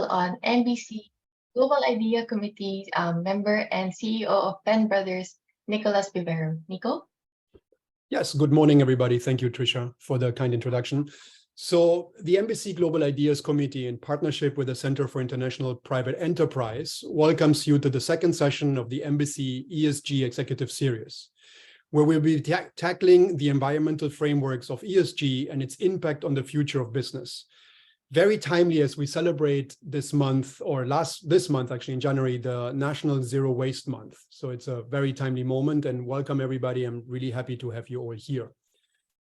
on MBC Global Idea Committee member and CEO of Penn Brothers, Nicholas Vivero. Nico? Yes, good morning, everybody. Thank you, Trisha, for the kind introduction. So the MBC Global Ideas Committee, in partnership with the Center for International Private Enterprise, welcomes you to the second session of the MBC ESG Executive Series, where we'll be tackling the environmental frameworks of ESG and its impact on the future of business. Very timely as we celebrate this month, or this month actually in January, the National Zero Waste Month. So it's a very timely moment, and welcome everybody. I'm really happy to have you all here.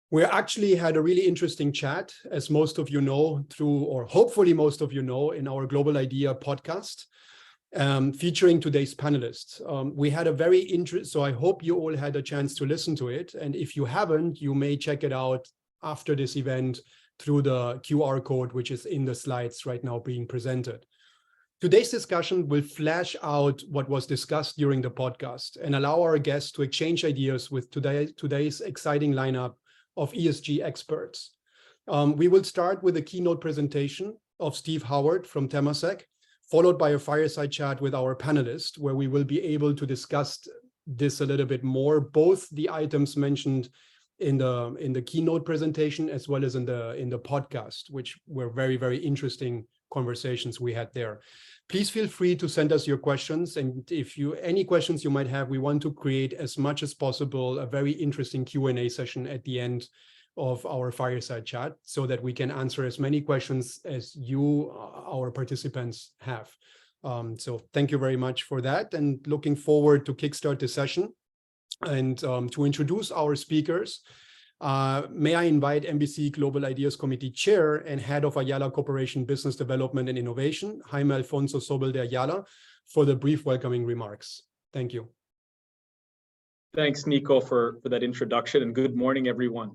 We actually had a really interesting chat, as most of you know, or hopefully most of you know, in our Global Idea podcast, featuring today's panelists. We had a very interesting, so I hope you all had a chance to listen to it. And if you haven't, you may check it out after this event through the QR code, which is in the slides right now being presented. Today's discussion will flesh out what was discussed during the podcast and allow our guests to exchange ideas with today's exciting lineup of ESG experts. We will start with a keynote presentation of Steve Howard from Temasek, followed by a fireside chat with our panelists, where we will be able to discuss this a little bit more, both the items mentioned in the keynote presentation as well as in the podcast, which were very, very interesting conversations we had there. Please feel free to send us your questions, and if any questions you might have, we want to create as much as possible a very interesting Q&A session at the end of our fireside chat, so that we can answer as many questions as you, our participants, have. So thank you very much for that, and looking forward to kickstart the session. And to introduce our speakers, may I invite MBC Global Ideas Committee Chair and Head of Ayala Corporation Business Development and Innovation, Jaime Alfonso Zobel de Ayala, for the brief welcoming remarks. Thank you. Thanks, Nico, for that introduction, and good morning, everyone.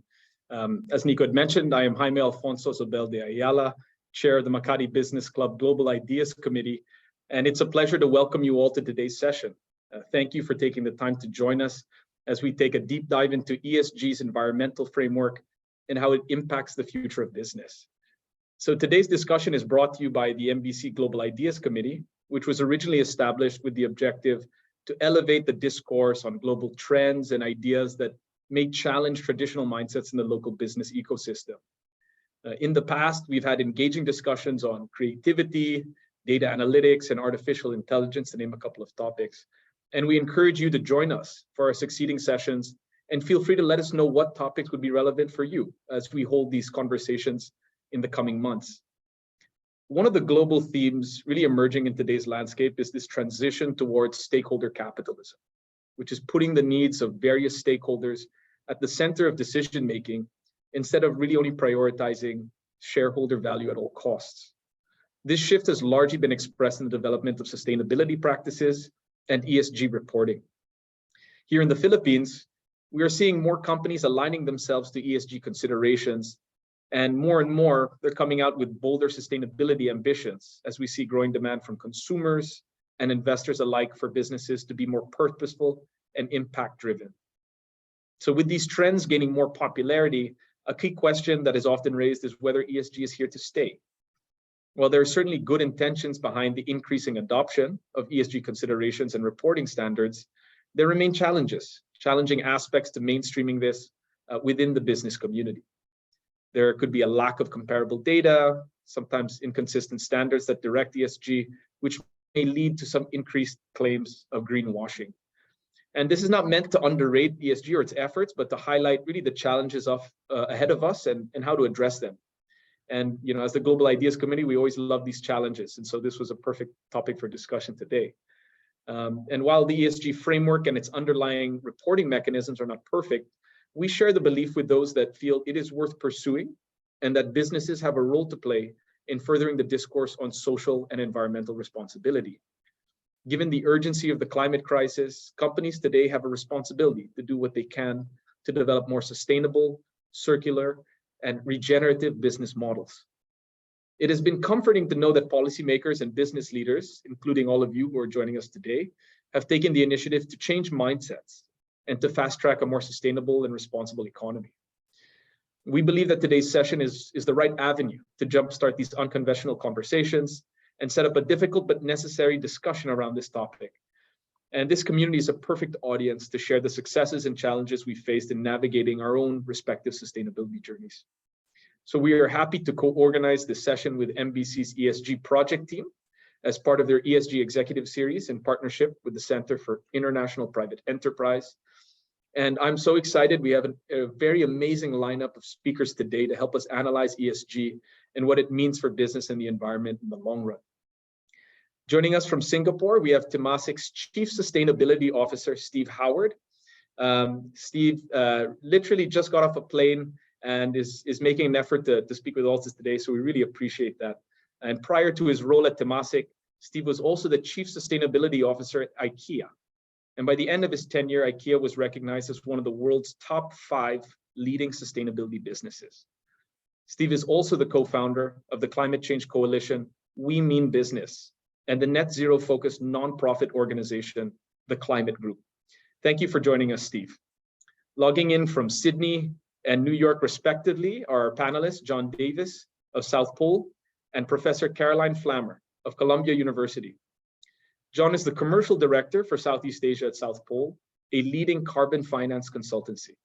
As Nico had mentioned, I am Jaime Alfonso Zobel de Ayala, Chair of the Makati Business Club Global Ideas Committee, and it's a pleasure to welcome you all to today's session. Thank you for taking the time to join us as we take a deep dive into ESG's environmental framework and how it impacts the future of business. So today's discussion is brought to you by the MBC Global Ideas Committee, which was originally established with the objective to elevate the discourse on global trends and ideas that may challenge traditional mindsets in the local business ecosystem. In the past, we've had engaging discussions on creativity, data analytics, and artificial intelligence, to name a couple of topics. And we encourage you to join us for our succeeding sessions, and feel free to let us know what topics would be relevant for you as we hold these conversations in the coming months. One of the global themes really emerging in today's landscape is this transition towards stakeholder capitalism, which is putting the needs of various stakeholders at the center of decision-making instead of really only prioritizing shareholder value at all costs. This shift has largely been expressed in the development of sustainability practices and ESG reporting. Here in the Philippines, we are seeing more companies aligning themselves to ESG considerations, and more they're coming out with bolder sustainability ambitions as we see growing demand from consumers and investors alike for businesses to be more purposeful and impact-driven. So with these trends gaining more popularity, a key question that is often raised is whether ESG is here to stay. While there are certainly good intentions behind the increasing adoption of ESG considerations and reporting standards, there remain challenging aspects to mainstreaming this within the business community. There could be a lack of comparable data, sometimes inconsistent standards that direct ESG, which may lead to some increased claims of greenwashing. And this is not meant to underrate ESG or its efforts, but to highlight really the challenges ahead of us and how to address them. And as the Global Ideas Committee, we always love these challenges. And so this was a perfect topic for discussion today. And while the ESG framework and its underlying reporting mechanisms are not perfect, we share the belief with those that feel it is worth pursuing and that businesses have a role to play in furthering the discourse on social and environmental responsibility. Given the urgency of the climate crisis, companies today have a responsibility to do what they can to develop more sustainable, circular, and regenerative business models. It has been comforting to know that policymakers and business leaders, including all of you who are joining us today, have taken the initiative to change mindsets and to fast-track a more sustainable and responsible economy. We believe that today's session is the right avenue to jumpstart these unconventional conversations and set up a difficult but necessary discussion around this topic. And this community is a perfect audience to share the successes and challenges we faced in navigating our own respective sustainability journeys. So we are happy to co-organize this session with MBC's ESG project team as part of their ESG executive series in partnership with the Center for International Private Enterprise. And I'm so excited. We have a very amazing lineup of speakers today to help us analyze ESG and what it means for business and the environment in the long run. Joining us from Singapore, we have Temasek's Chief Sustainability Officer, Steve Howard. Steve literally just got off a plane and is making an effort to speak with us today, so we really appreciate that. And prior to his role at Temasek, Steve was also the Chief Sustainability Officer at IKEA. And by the end of his tenure, IKEA was recognized as one of the world's top 5 leading sustainability businesses. Steve is also the co-founder of the climate change coalition, We Mean Business, and the net zero focused nonprofit organization, the Climate Group. Thank you for joining us, Steve. Logging in from Sydney and New York respectively are our panelists, John Davis of South Pole and Professor Caroline Flammer of Columbia University. John is the Commercial Director for Southeast Asia at South Pole, a leading carbon finance consultancy.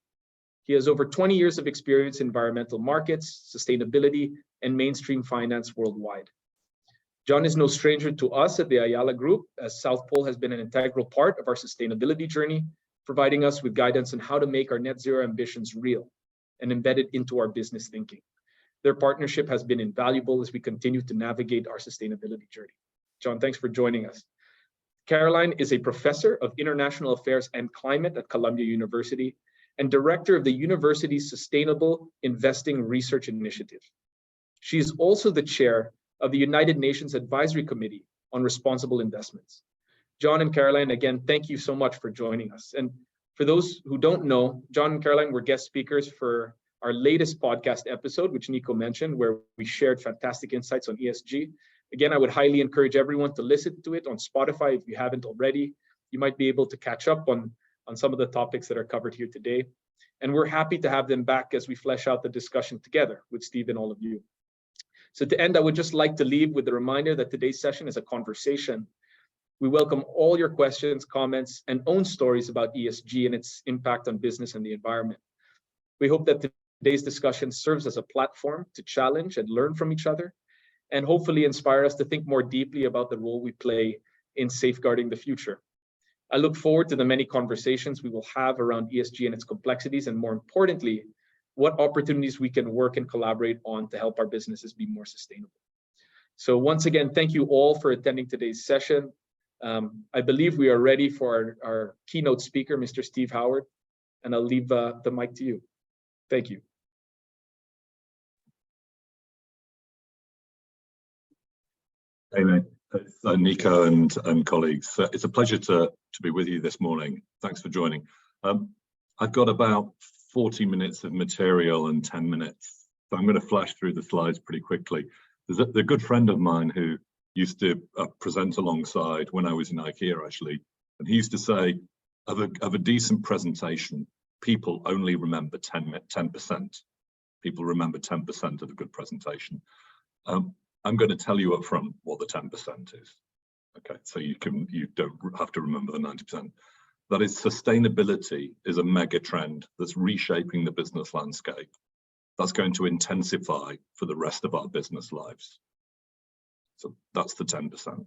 He has over 20 years of experience in environmental markets, sustainability, and mainstream finance worldwide. John is no stranger to us at the Ayala Group, as South Pole has been an integral part of our sustainability journey, providing us with guidance on how to make our net zero ambitions real and embedded into our business thinking. Their partnership has been invaluable as we continue to navigate our sustainability journey. John, thanks for joining us. Caroline is a professor of international affairs and climate at Columbia University and director of the university's Sustainable Investing Research Initiative. She is also the chair of the United Nations Advisory Committee on Responsible Investments. John and Caroline, again, thank you so much for joining us. And for those who don't know, John and Caroline were guest speakers for our latest podcast episode, which Nico mentioned, where we shared fantastic insights on ESG. Again, I would highly encourage everyone to listen to it on Spotify if you haven't already. You might be able to catch up on some of the topics that are covered here today. And we're happy to have them back as we flesh out the discussion together with Steve and all of you. So to end, I would just like to leave with the reminder that today's session is a conversation. We welcome all your questions, comments, and own stories about ESG and its impact on business and the environment. We hope that today's discussion serves as a platform to challenge and learn from each other, and hopefully inspire us to think more deeply about the role we play in safeguarding the future. I look forward to the many conversations we will have around ESG and its complexities, and more importantly, what opportunities we can work and collaborate on to help our businesses be more sustainable. So once again, thank you all for attending today's session. I believe we are ready for our keynote speaker, Mr. Steve Howard, and I'll leave the mic to you. Thank you. Hey, mate. It's Nico and colleagues. It's a pleasure to be with you this morning. Thanks for joining. I've got about 40 minutes of material and 10 minutes, so I'm going to flash through the slides pretty quickly. There's a good friend of mine who used to present alongside when I was in IKEA, actually, and he used to say, of a decent presentation, people only remember 10%. People remember 10% of a good presentation. I'm going to tell you up front what the 10% is. Okay, so you don't have to remember the 90%. That is, sustainability is a mega trend that's reshaping the business landscape. That's going to intensify for the rest of our business lives. So that's the 10%.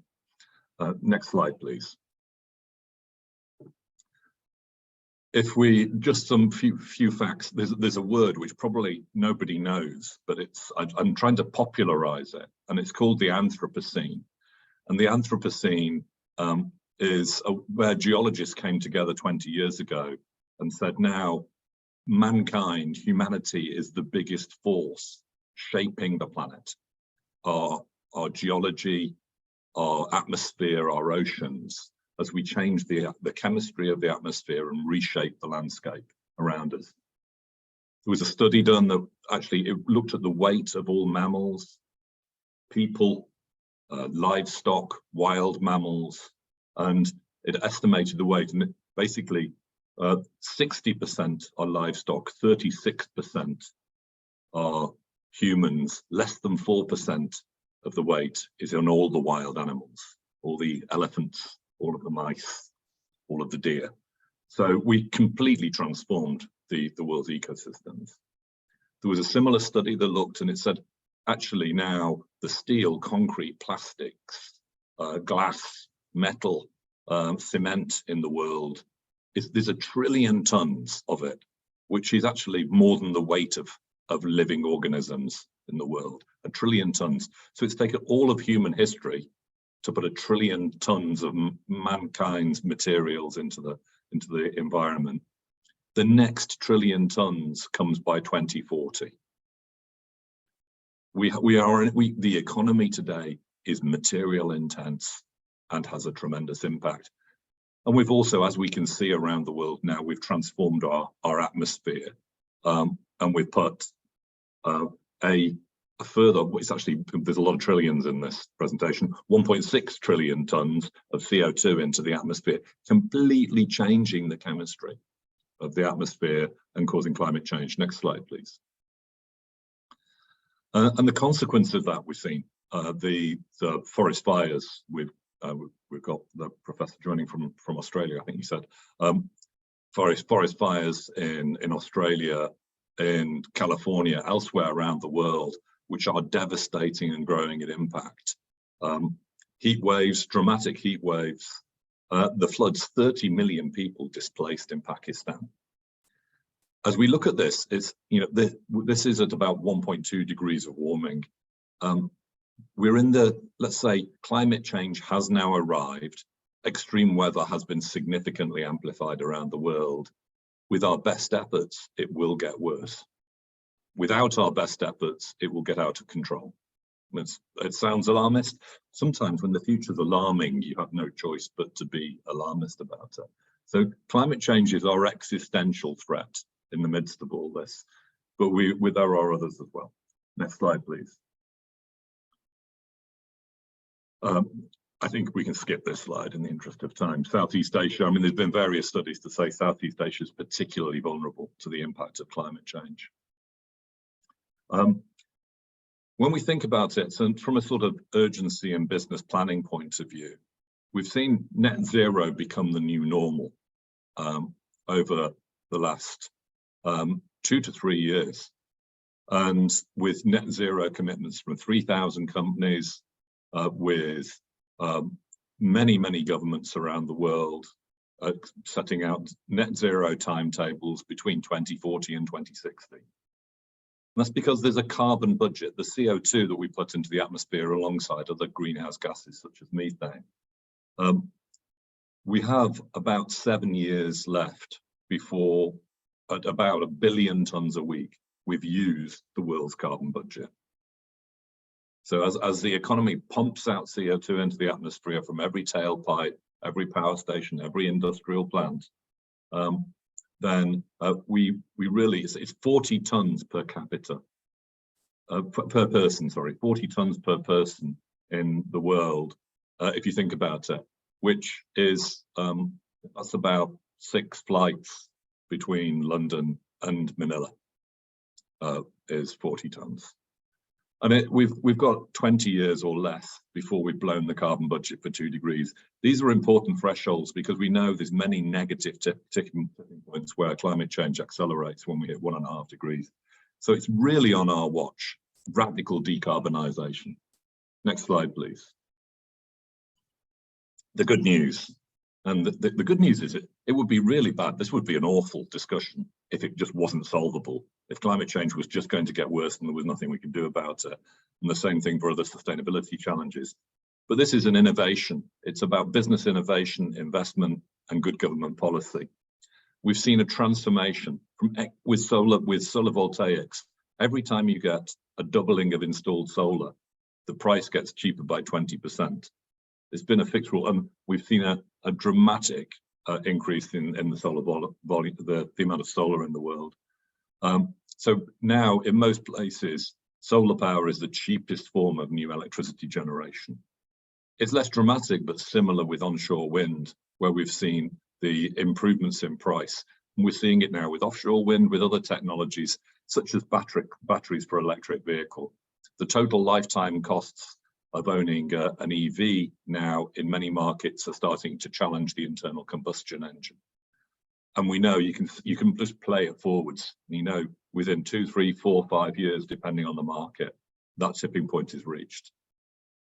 Next slide, please. If we just some few facts, there's a word which probably nobody knows, but I'm trying to popularize it, and it's called the Anthropocene. And the Anthropocene is where geologists came together 20 years ago and said, now mankind, humanity, is the biggest force shaping the planet. Our geology, our atmosphere, our oceans, as we change the chemistry of the atmosphere and reshape the landscape around us. There was a study done that actually it looked at the weight of all mammals, people, livestock, wild mammals, and it estimated the weight. And basically 60% are livestock, 36% are humans, less than 4% of the weight is on all the wild animals, all the elephants, all of the mice, all of the deer. So we completely transformed the world's ecosystems. There was a similar study that looked, and it said, actually now the steel, concrete, plastics, glass, metal, cement in the world, there's 1 trillion tons of it, which is actually more than the weight of living organisms in the world, 1 trillion tons. So it's taken all of human history to put 1 trillion tons of mankind's materials into the environment. The next 1 trillion tons comes by 2040. The economy today is material intense and has a tremendous impact. And we've also, as we can see around the world now, we've transformed our atmosphere, and we've put a further, it's actually, there's a lot of trillions in this presentation, 1.6 trillion tons of CO2 into the atmosphere, completely changing the chemistry of the atmosphere and causing climate change. Next slide, please. And the consequence of that, we've seen the forest fires. We've got the professor joining from Australia, I think he said. Forest fires in Australia, in California, elsewhere around the world, which are devastating and growing in impact. Heat waves, dramatic heat waves. The floods, 30 million people displaced in Pakistan. As we look at this, it's, this is at about 1.2 degrees of warming. We're in the, let's say, climate change has now arrived. Extreme weather has been significantly amplified around the world. With our best efforts, it will get worse. Without our best efforts, it will get out of control. It sounds alarmist. Sometimes when the future's alarming, you have no choice but to be alarmist about it. So climate change is our existential threat in the midst of all this, but there are others as well. Next slide, please. I think we can skip this slide in the interest of time. Southeast Asia, I mean, there's been various studies to say Southeast Asia is particularly vulnerable to the impact of climate change. When we think about it, so from a sort of urgency and business planning point of view, we've seen net zero become the new normal over the last 2 to 3 years. And with net zero commitments from 3,000 companies, with many governments around the world setting out net zero timetables between 2040 and 2060. And that's because there's a carbon budget, the CO2 that we put into the atmosphere alongside other greenhouse gases such as methane. We have about 7 years left before, at about 1 billion tons a week, we've used the world's carbon budget. So as the economy pumps out CO2 into the atmosphere from every tailpipe, every power station, every industrial plant, then we really, it's 40 tons per capita, per person, sorry, 40 tons per person in the world, if you think about it, which is, that's about 6 flights between London and Manila, is 40 tons. And we've got 20 years or less before we've blown the carbon budget for 2 degrees. These are important thresholds because we know there's many negative tipping points where climate change accelerates when we hit 1.5 degrees. So it's really on our watch, radical decarbonisation. Next slide, please. The good news. And the good news is it would be really bad. This would be an awful discussion if it just wasn't solvable. If climate change was just going to get worse and there was nothing we could do about it. And the same thing for other sustainability challenges. But this is an innovation. It's about business innovation, investment, and good government policy. We've seen a transformation with solar voltaics. Every time you get a doubling of installed solar, the price gets cheaper by 20%. It's been a fixed rule, and we've seen a dramatic increase in the solar volume, the amount of solar in the world. So now, in most places, solar power is the cheapest form of new electricity generation. It's less dramatic, but similar with onshore wind, where we've seen the improvements in price. And we're seeing it now with offshore wind, with other technologies, such as batteries for electric vehicle. The total lifetime costs of owning an EV now in many markets are starting to challenge the internal combustion engine. And we know you can just play it forwards. You know, within 2, 3, 4, 5 years, depending on the market, that tipping point is reached.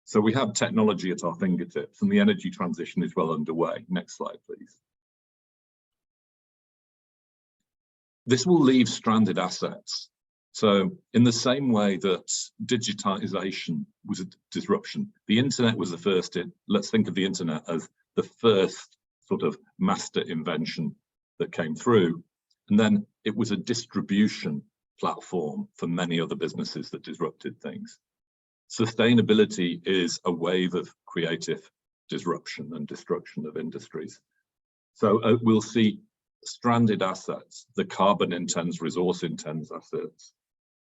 So we have technology at our fingertips, and the energy transition is well underway. Next slide, please. This will leave stranded assets. So in the same way that digitization was a disruption, the internet was the first. Let's think of the internet as the first sort of master invention that came through. And then it was a distribution platform for many other businesses that disrupted things. Sustainability is a wave of creative disruption and destruction of industries. So we'll see stranded assets, the carbon intense, resource intense assets,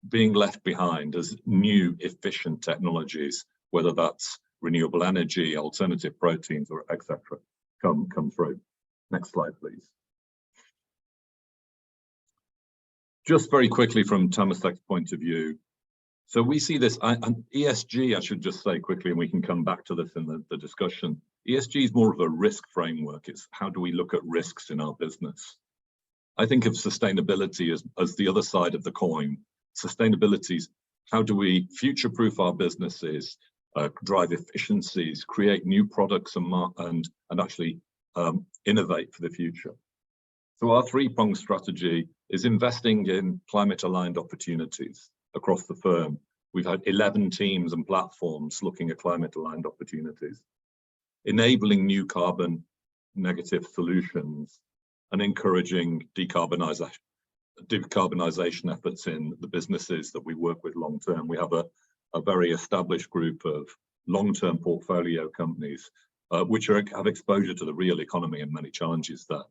being left behind as new efficient technologies, whether that's renewable energy, alternative proteins, or etc., come through. Next slide, please. Just very quickly from Temasek's point of view. So we see this, and ESG, I should just say quickly, and we can come back to this in the discussion. ESG is more of a risk framework. It's how do we look at risks in our business? I think of sustainability as the other side of the coin. Sustainability is how do we future-proof our businesses, drive efficiencies, create new products and actually innovate for the future. So our three-pronged strategy is investing in climate-aligned opportunities across the firm. We've had 11 teams and platforms looking at climate-aligned opportunities, enabling new carbon negative solutions, and encouraging decarbonization efforts in the businesses that we work with long-term. We have a very established group of long-term portfolio companies, which have exposure to the real economy and many challenges there.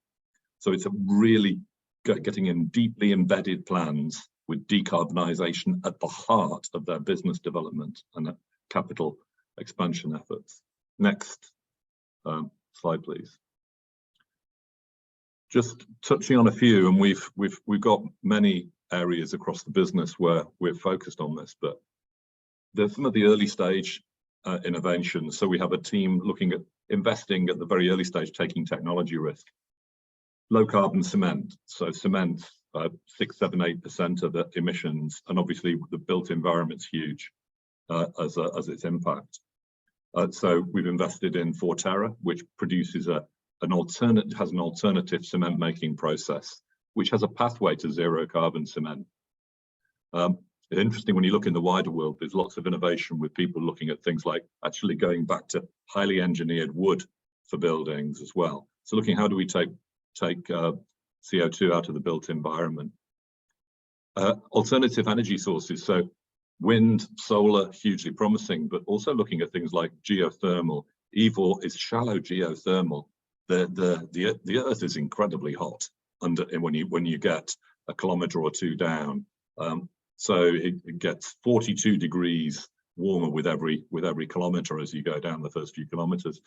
So it's a really getting in deeply embedded plans with decarbonisation at the heart of their business development and capital expansion efforts. Next slide, please. Just touching on a few, and we've got many areas across the business where we're focused on this, but there's some of the early stage innovations. So we have a team looking at investing at the very early stage, taking technology risk. Low carbon cement. So cement, 6, 7, 8% of the emissions, and obviously the built environment's huge as its impact. So we've invested in Forterra, which produces an alternative cement making process, which has a pathway to zero carbon cement. It's interesting when you look in the wider world, there's lots of innovation with people looking at things like actually going back to highly engineered wood for buildings as well. So looking how do we take CO2 out of the built environment. Alternative energy sources, so wind, solar, hugely promising, but also looking at things like geothermal. EVOR is shallow geothermal. The earth is incredibly hot when you get a kilometre or two down. So it gets 42 degrees warmer with every kilometre as you go down the first few kilometres.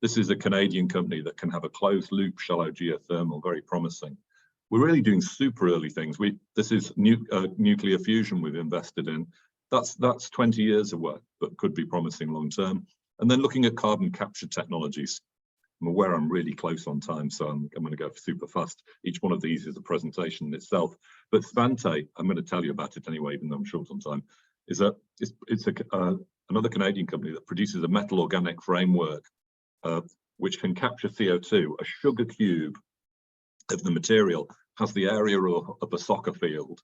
This is a Canadian company that can have a closed loop shallow geothermal, very promising. We're really doing super early things. This is nuclear fusion we've invested in. That's 20 years away, but could be promising long term. And then looking at carbon capture technologies. I'm aware I'm really close on time, so I'm going to go super fast. Each one of these is a presentation in itself. But Svante, I'm going to tell you about it anyway, even though I'm short on time. It's another Canadian company that produces a metal organic framework which can capture CO2. A sugar cube of the material has the area of a soccer field,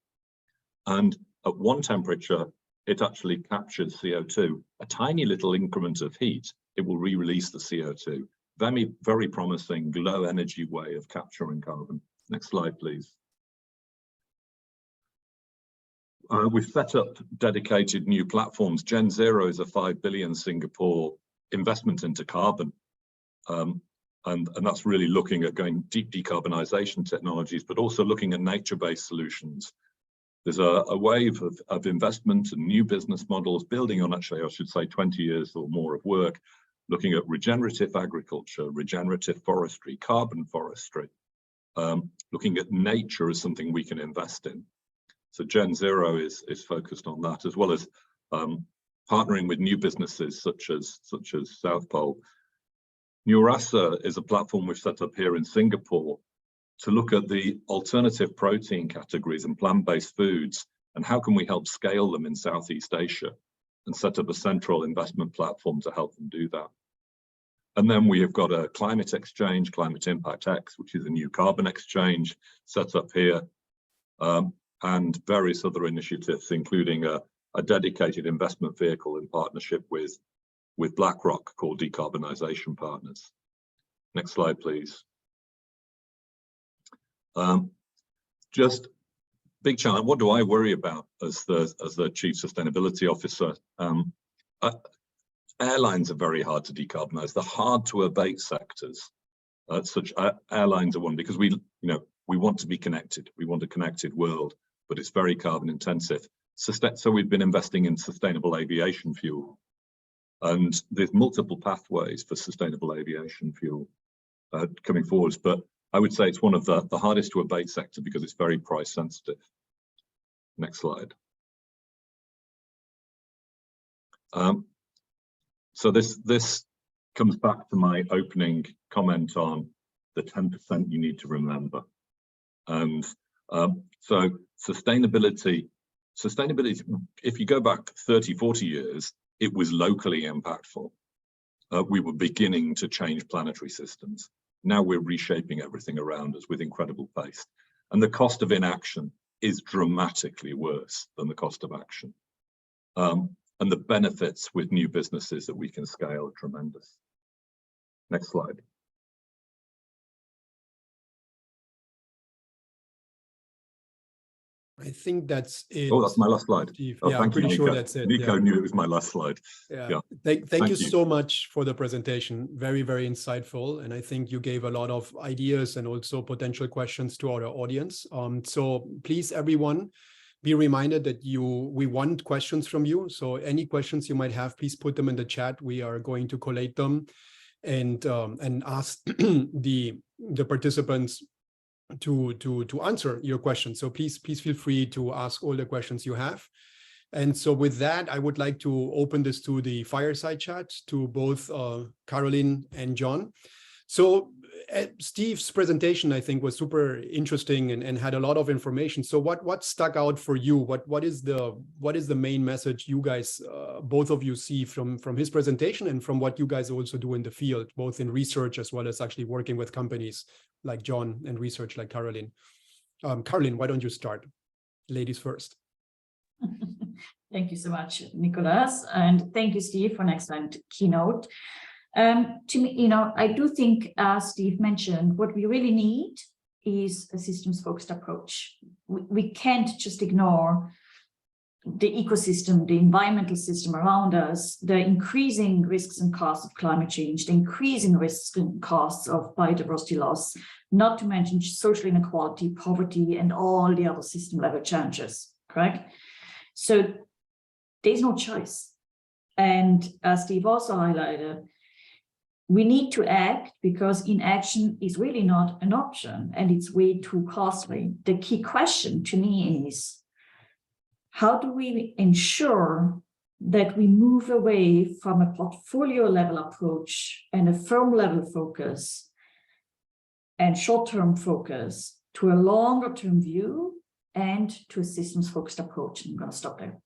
and at one temperature it actually captures CO2. A tiny little increment of heat, it will re-release the CO2. Very promising low energy way of capturing carbon. Next slide, please. We've set up dedicated new platforms. Gen Zero is a 5 billion Singapore investment into carbon. And that's really looking at going deep decarbonisation technologies, but also looking at nature-based solutions. There's a wave of investment and new business models building on, actually, I should say 20 years or more of work, looking at regenerative agriculture, regenerative forestry, carbon forestry, looking at nature as something we can invest in. So Gen Zero is focused on that, as well as partnering with new businesses such as South Pole. Neurasa is a platform we've set up here in Singapore to look at the alternative protein categories and plant-based foods, and how can we help scale them in Southeast Asia, and set up a central investment platform to help them do that. And then we have got a climate exchange, Climate Impact X, which is a new carbon exchange set up here, and various other initiatives, including a dedicated investment vehicle in partnership with BlackRock called Decarbonisation Partners. Next slide, please. Just big challenge. What do I worry about as the Chief Sustainability Officer? Airlines are very hard to decarbonize. They're hard to abate sectors. Airlines are one, because we want to be connected. We want a connected world, but it's very carbon intensive. So we've been investing in sustainable aviation fuel, and there's multiple pathways for sustainable aviation fuel coming forwards. But I would say it's one of the hardest to abate sector because it's very price sensitive. Next slide. So this comes back to my opening comment on the 10% you need to remember. And so sustainability, if you go back 30, 40 years, it was locally impactful. We were beginning to change planetary systems. Now we're reshaping everything around us with incredible pace. And the cost of inaction is dramatically worse than the cost of action. And the benefits with new businesses that we can scale are tremendous. Next slide. I think that's it. Oh, that's my last slide. Oh, yeah, I'm pretty sure that's it. Nico knew it was my last slide. Yeah. Thank you so much for the presentation. Very, very insightful. And I think you gave a lot of ideas and also potential questions to our audience. So please, everyone, be reminded that we want questions from you. So any questions you might have, please put them in the chat. We are going to collate them and ask the participants to answer your questions. So please feel free to ask all the questions you have. And so with that, I would like to open this to the fireside chat to both Caroline and John. So Steve's presentation, I think, was super interesting and had a lot of information. So what stuck out for you? What is the main message you guys, both of you, see from his presentation and from what you guys also do in the field, both in research as well as actually working with companies like John and research like Caroline? Caroline, why don't you start? Ladies first. Thank you so much, Nicholas, and thank you, Steve, for an excellent keynote. To me, I do think, as Steve mentioned, what we really need is a systems-focused approach. We can't just ignore the ecosystem, the environmental system around us, the increasing risks and costs of climate change, the increasing risks and costs of biodiversity loss, not to mention social inequality, poverty, and all the other system-level challenges, correct? So there's no choice. And as Steve also highlighted, we need to act because inaction is really not an option and it's way too costly. The key question to me is, how do we ensure that we move away from a portfolio level approach and a firm level focus and short-term focus to a longer term view and to a systems focused approach? I'm going to stop there.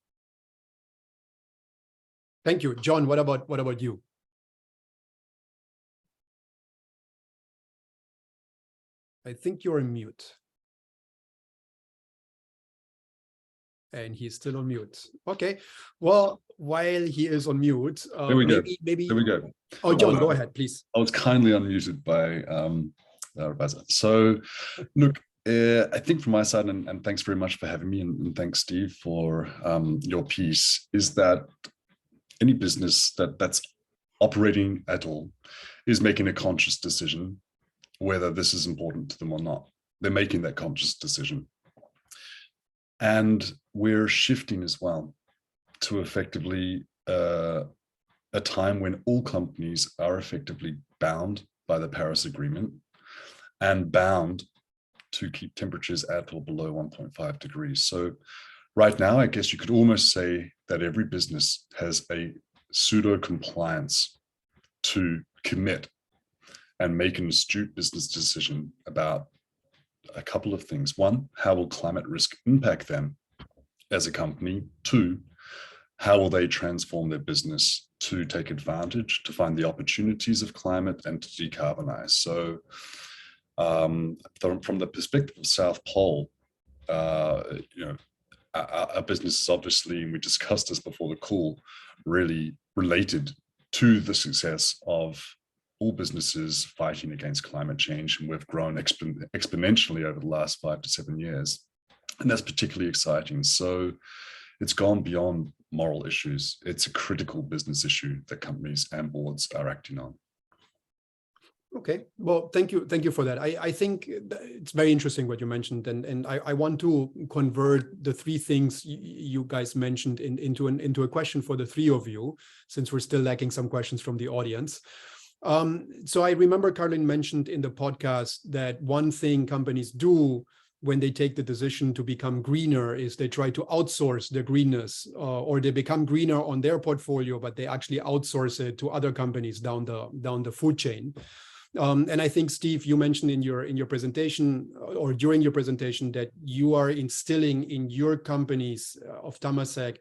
Thank you. John, what about you? I think you're on mute. And he's still on mute. Okay. Well, while he is on mute, there we go. Maybe. There we go. Oh, John, go ahead, please. I was kindly unmuted by Rebecca. So, look, I think from my side, and thanks very much for having me, and thanks, Steve, for your piece, is that any business that's operating at all is making a conscious decision whether this is important to them or not. They're making that conscious decision. And we're shifting as well to effectively a time when all companies are effectively bound by the Paris Agreement and bound to keep temperatures at or below 1.5 degrees. So right now, I guess you could almost say that every business has a pseudo compliance to commit and make an astute business decision about a couple of things. One, how will climate risk impact them as a company? Two, how will they transform their business to take advantage, to find the opportunities of climate and to decarbonize? So from the perspective of South Pole, our business is obviously, and we discussed this before the call, really related to the success of all businesses fighting against climate change. And we've grown exponentially over the last 5 to 7 years. And that's particularly exciting. So it's gone beyond moral issues. It's a critical business issue that companies and boards are acting on. Okay, well, thank you for that. I think it's very interesting what you mentioned, and I want to convert the three things you guys mentioned into a question for the three of you, since we're still lacking some questions from the audience. So I remember Caroline mentioned in the podcast that one thing companies do when they take the decision to become greener is they try to outsource their greenness, or they become greener on their portfolio, but they actually outsource it to other companies down the food chain. And I think, Steve, you mentioned in your presentation or during your presentation that you are instilling in your companies of Temasek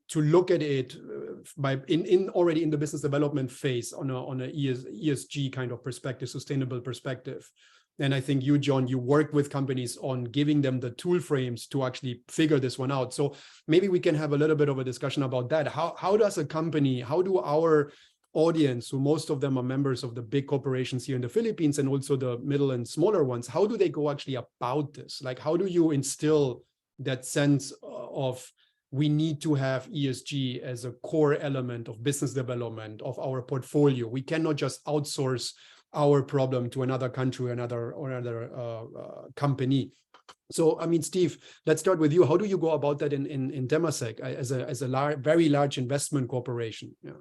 to look at it already in the business development phase on a ESG kind of perspective, sustainable perspective. And I think you, John, you work with companies on giving them the tool frames to actually figure this one out. So maybe we can have a little bit of a discussion about that. How does a company, how do our audience, who most of them are members of the big corporations here in the Philippines and also the middle and smaller ones, how do they go actually about this? Like, how do you instill that sense of we need to have ESG as a core element of business development of our portfolio? We cannot just outsource our problem to another country or another company. So, I mean, Steve, let's start with you. How do you go about that in Temasek as a very large investment corporation? Yeah.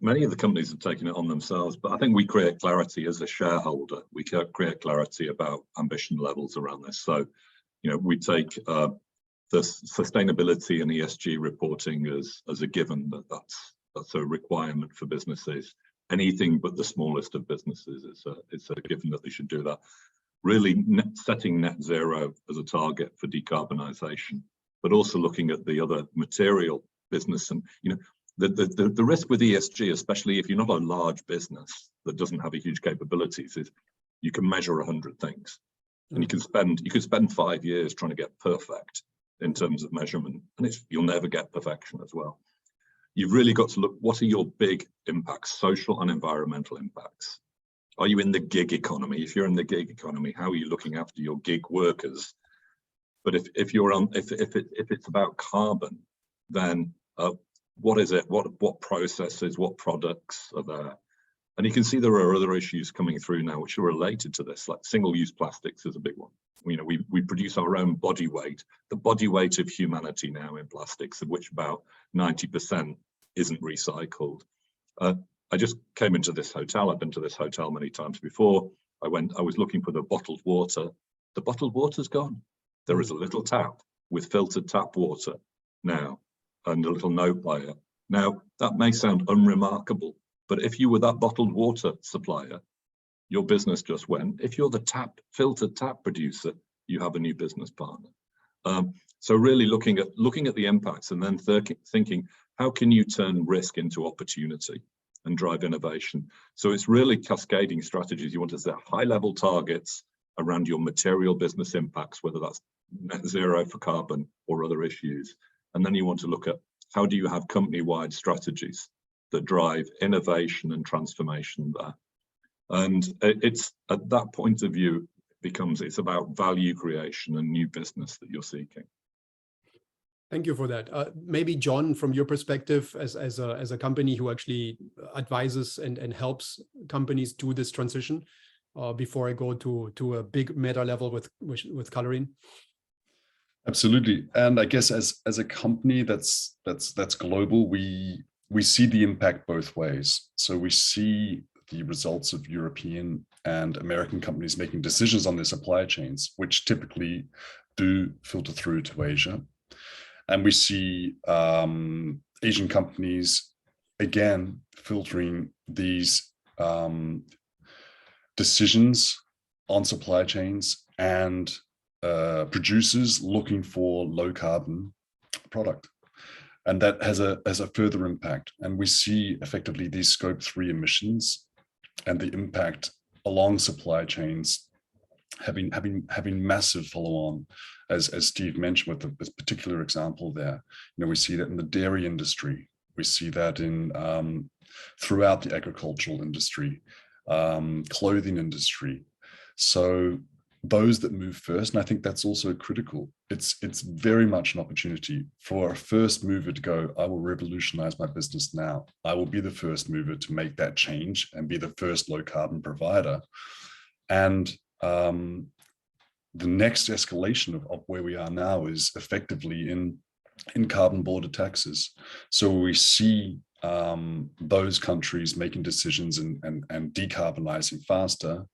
Many of the companies have taken it on themselves, but I think we create clarity as a shareholder. We create clarity about ambition levels around this. So, we take the sustainability and ESG reporting as a given that's a requirement for businesses. Anything but the smallest of businesses is a given that they should do that. Really setting net zero as a target for decarbonisation, but also looking at the other material business. And the risk with ESG, especially if you're not a large business that doesn't have a huge capabilities, is you can measure 100 things, and you could spend 5 years trying to get perfect in terms of measurement, and you'll never get perfection as well. You've really got to look, what are your big impacts, social and environmental impacts? Are you in the gig economy? If you're in the gig economy, how are you looking after your gig workers? But if it's about carbon, then what is it? What processes, what products are there? And you can see there are other issues coming through now which are related to this, like single-use plastics is a big one. We produce our own body weight, the body weight of humanity now in plastics, of which about 90% isn't recycled. I just came into this hotel. I've been to this hotel many times before. I was looking for the bottled water. The bottled water's gone. There is a little tap with filtered tap water now, and a little note by it. Now, that may sound unremarkable, but if you were that bottled water supplier, your business just went. If you're the filtered tap producer, you have a new business partner. So really looking at the impacts and then thinking, how can you turn risk into opportunity and drive innovation? So it's really cascading strategies. You want to set high-level targets around your material business impacts, whether that's net zero for carbon or other issues. And then you want to look at how do you have company-wide strategies that drive innovation and transformation there. And it's at that point of view, it's about value creation and new business that you're seeking. Thank you for that. Maybe John, from your perspective as a company who actually advises and helps companies do this transition, before I go to a big meta level with Caroline. Absolutely, and I guess as a company that's global, we see the impact both ways. So we see the results of European and American companies making decisions on their supply chains, which typically do filter through to Asia. And we see Asian companies, again, filtering these decisions on supply chains and producers looking for low carbon product. And that has a further impact. And we see effectively these scope 3 emissions and the impact along supply chains having massive follow-on, as Steve mentioned with this particular example there. You know, we see that in the dairy industry. We see that in throughout the agricultural industry, clothing industry. So those that move first, and I think that's also critical. It's very much an opportunity for a first mover to go, I will revolutionize my business now. I will be the first mover to make that change and be the first low carbon provider. And the next escalation of where we are now is effectively in carbon border taxes. So we see those countries making decisions and decarbonizing faster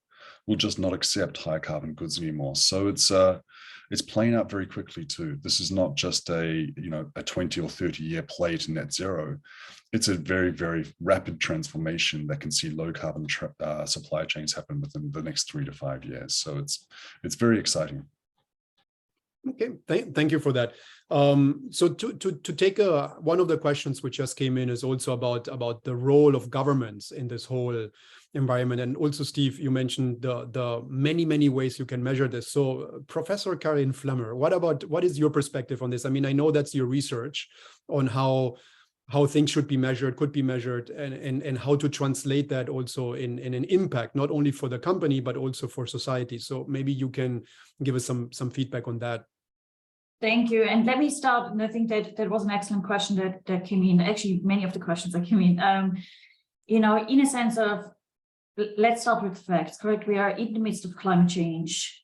will just not accept high carbon goods anymore. So it's playing out very quickly too. This is not just a 20 or 30 year play to net zero. It's a very, very rapid transformation that can see low carbon supply chains happen within the next 3 to 5 years. So it's very exciting. Okay, thank you for that. So to take one of the questions which just came in is also about the role of governments in this whole environment. And also, Steve, you mentioned the many ways you can measure this. So Professor Karin Flammer, what is your perspective on this? I mean, I know that's your research on how things should be measured, could be measured, and how to translate that also in an impact, not only for the company, but also for society. So maybe you can give us some feedback on that. Thank you. And let me start. And I think that was an excellent question that came in. Actually, many of the questions that came in, in a sense of, let's start with facts, correct? We are in the midst of climate change,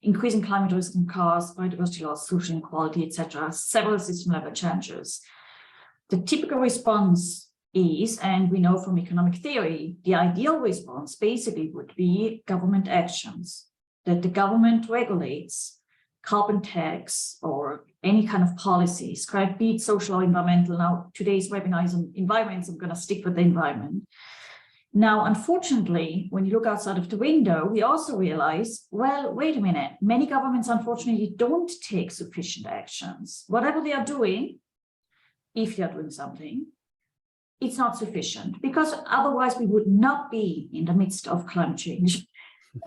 increasing climate risk and costs, biodiversity loss, social inequality, etc., several system level challenges. The typical response is, and we know from economic theory, the ideal response basically would be government actions, that the government regulates carbon tax or any kind of policies, correct? Be it social or environmental. Now, today's webinar is on environment, so I'm going to stick with the environment. Now, unfortunately, when you look outside of the window, we also realize, well, wait a minute, many governments, unfortunately, don't take sufficient actions. Whatever they are doing, if they are doing something, it's not sufficient, because otherwise we would not be in the midst of climate change,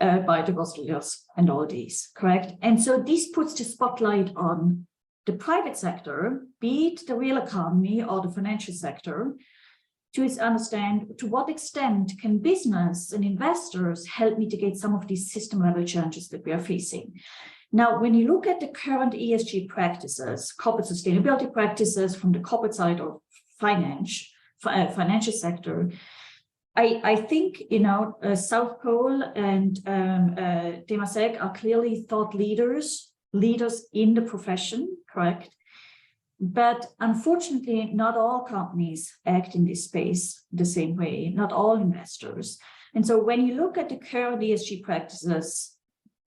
biodiversity loss, and all these, correct? And so this puts the spotlight on the private sector, be it the real economy or the financial sector, to understand to what extent can business and investors help mitigate some of these system level challenges that we are facing. Now, when you look at the current ESG practices, corporate sustainability practices from the corporate side of financial sector, I think, South Pole and Temasek are clearly thought leaders in the profession, correct? But unfortunately, not all companies act in this space the same way, not all investors. And so when you look at the current ESG practices,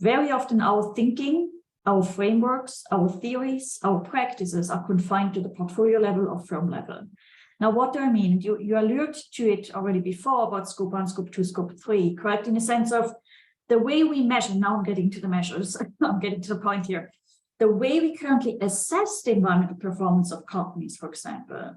very often our thinking, our frameworks, our theories, our practices are confined to the portfolio level or firm level. Now, what do I mean? You alluded to it already before about scope 1, scope 2, scope 3, correct? In the sense of the way we measure, now I'm getting to the measures, I'm getting to the point here. The way we currently assess the environmental performance of companies, for example,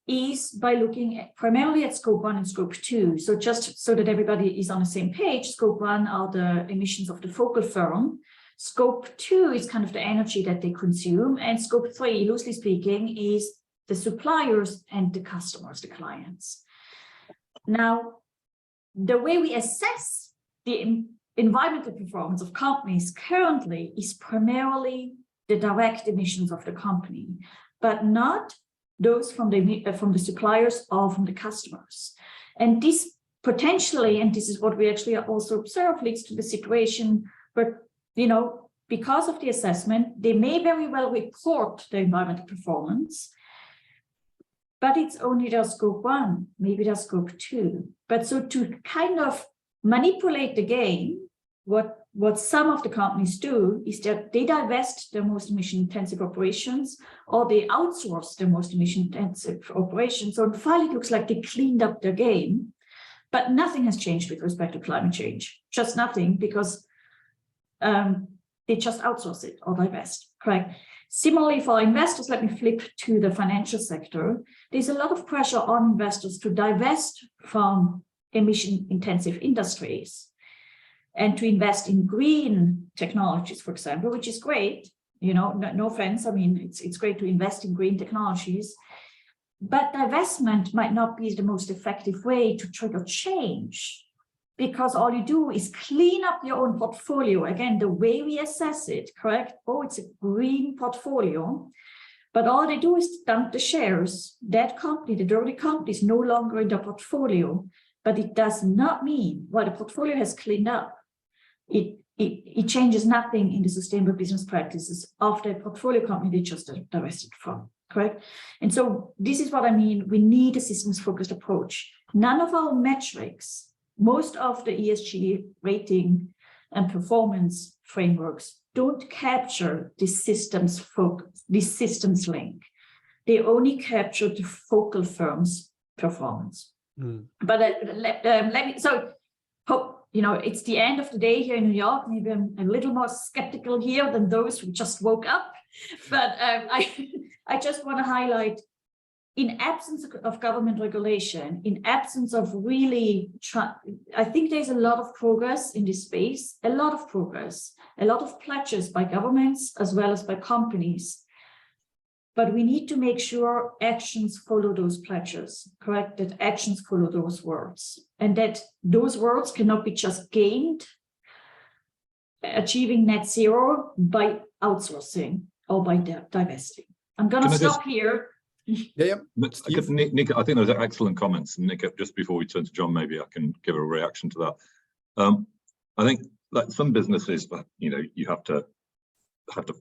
is by looking primarily at scope 1 and scope 2. So just so that everybody is on the same page, scope 1 are the emissions of the focal firm. Scope 2 is kind of the energy that they consume. And scope 3, loosely speaking, is the suppliers and the customers, the clients. Now, the way we assess the environmental performance of companies currently is primarily the direct emissions of the company, but not those from the suppliers or from the customers. And this potentially, and this is what we actually also observe, leads to the situation where, because of the assessment, they may very well report the environmental performance, but it's only their scope 1, maybe their scope 2. But so to kind of manipulate the game, what some of the companies do is that they divest their most emission-intensive operations, or they outsource their most emission-intensive operations. So finally, it looks like they cleaned up their game, but nothing has changed with respect to climate change. Just nothing, because they just outsource it or divest, correct? Similarly, for investors, let me flip to the financial sector. There's a lot of pressure on investors to divest from emission-intensive industries and to invest in green technologies, for example, which is great. You know, no offense. I mean, it's great to invest in green technologies, but divestment might not be the most effective way to trigger change, because all you do is clean up your own portfolio. Again, the way we assess it, correct? Oh, it's a green portfolio, but all they do is dump the shares. That company, the dirty company, is no longer in the portfolio, but it does not mean while the portfolio has cleaned up, it changes nothing in the sustainable business practices of the portfolio company they just divested from, correct? And so this is what I mean. We need a systems-focused approach. None of our metrics, most of the ESG rating and performance frameworks don't capture this systems focus, this systems link. They only capture the focal firm's performance. But let me, so hope, you know, it's the end of the day here in New York. Maybe I'm a little more skeptical here than those who just woke up. But I just want to highlight, in absence of government regulation, in absence of really, I think there's a lot of progress in this space, a lot of progress, a lot of pledges by governments as well as by companies. But we need to make sure actions follow those pledges, correct? That actions follow those words, and that those words cannot be just gained achieving net zero by outsourcing or by divesting. I'm going to stop here. Yeah. Nick, I think those are excellent comments. And Nick, just before we turn to John, maybe I can give a reaction to that. I think, like some businesses, you know, you have to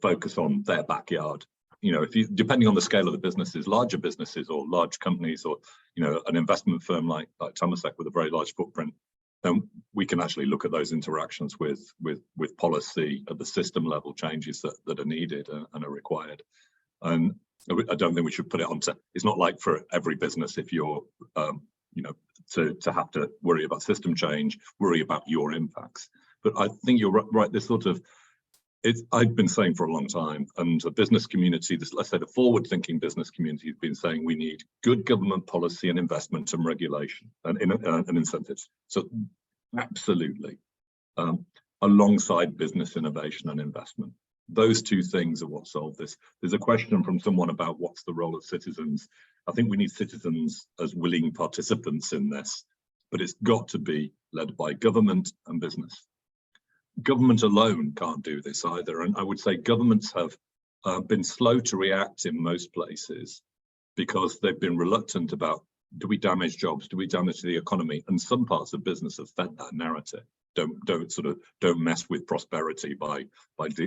focus on their backyard. You know, if you, depending on the scale of the businesses, larger businesses or large companies, or, you know, an investment firm like Temasek with a very large footprint, then we can actually look at those interactions with policy at the system level changes that are needed and are required. And I don't think we should put it onto, it's not like for every business, if you're, you know, to have to worry about system change, worry about your impacts. But I think you're right, this sort of, I've been saying for a long time, and the business community, let's say the forward-thinking business community has been saying we need good government policy and investment and regulation and incentives. So absolutely, alongside business innovation and investment. Those two things are what solve this. There's a question from someone about what's the role of citizens. I think we need citizens as willing participants in this, but it's got to be led by government and business. Government alone can't do this either. And I would say governments have been slow to react in most places because they've been reluctant about, do we damage jobs? Do we damage the economy? And some parts of business have fed that narrative. Don't mess with prosperity by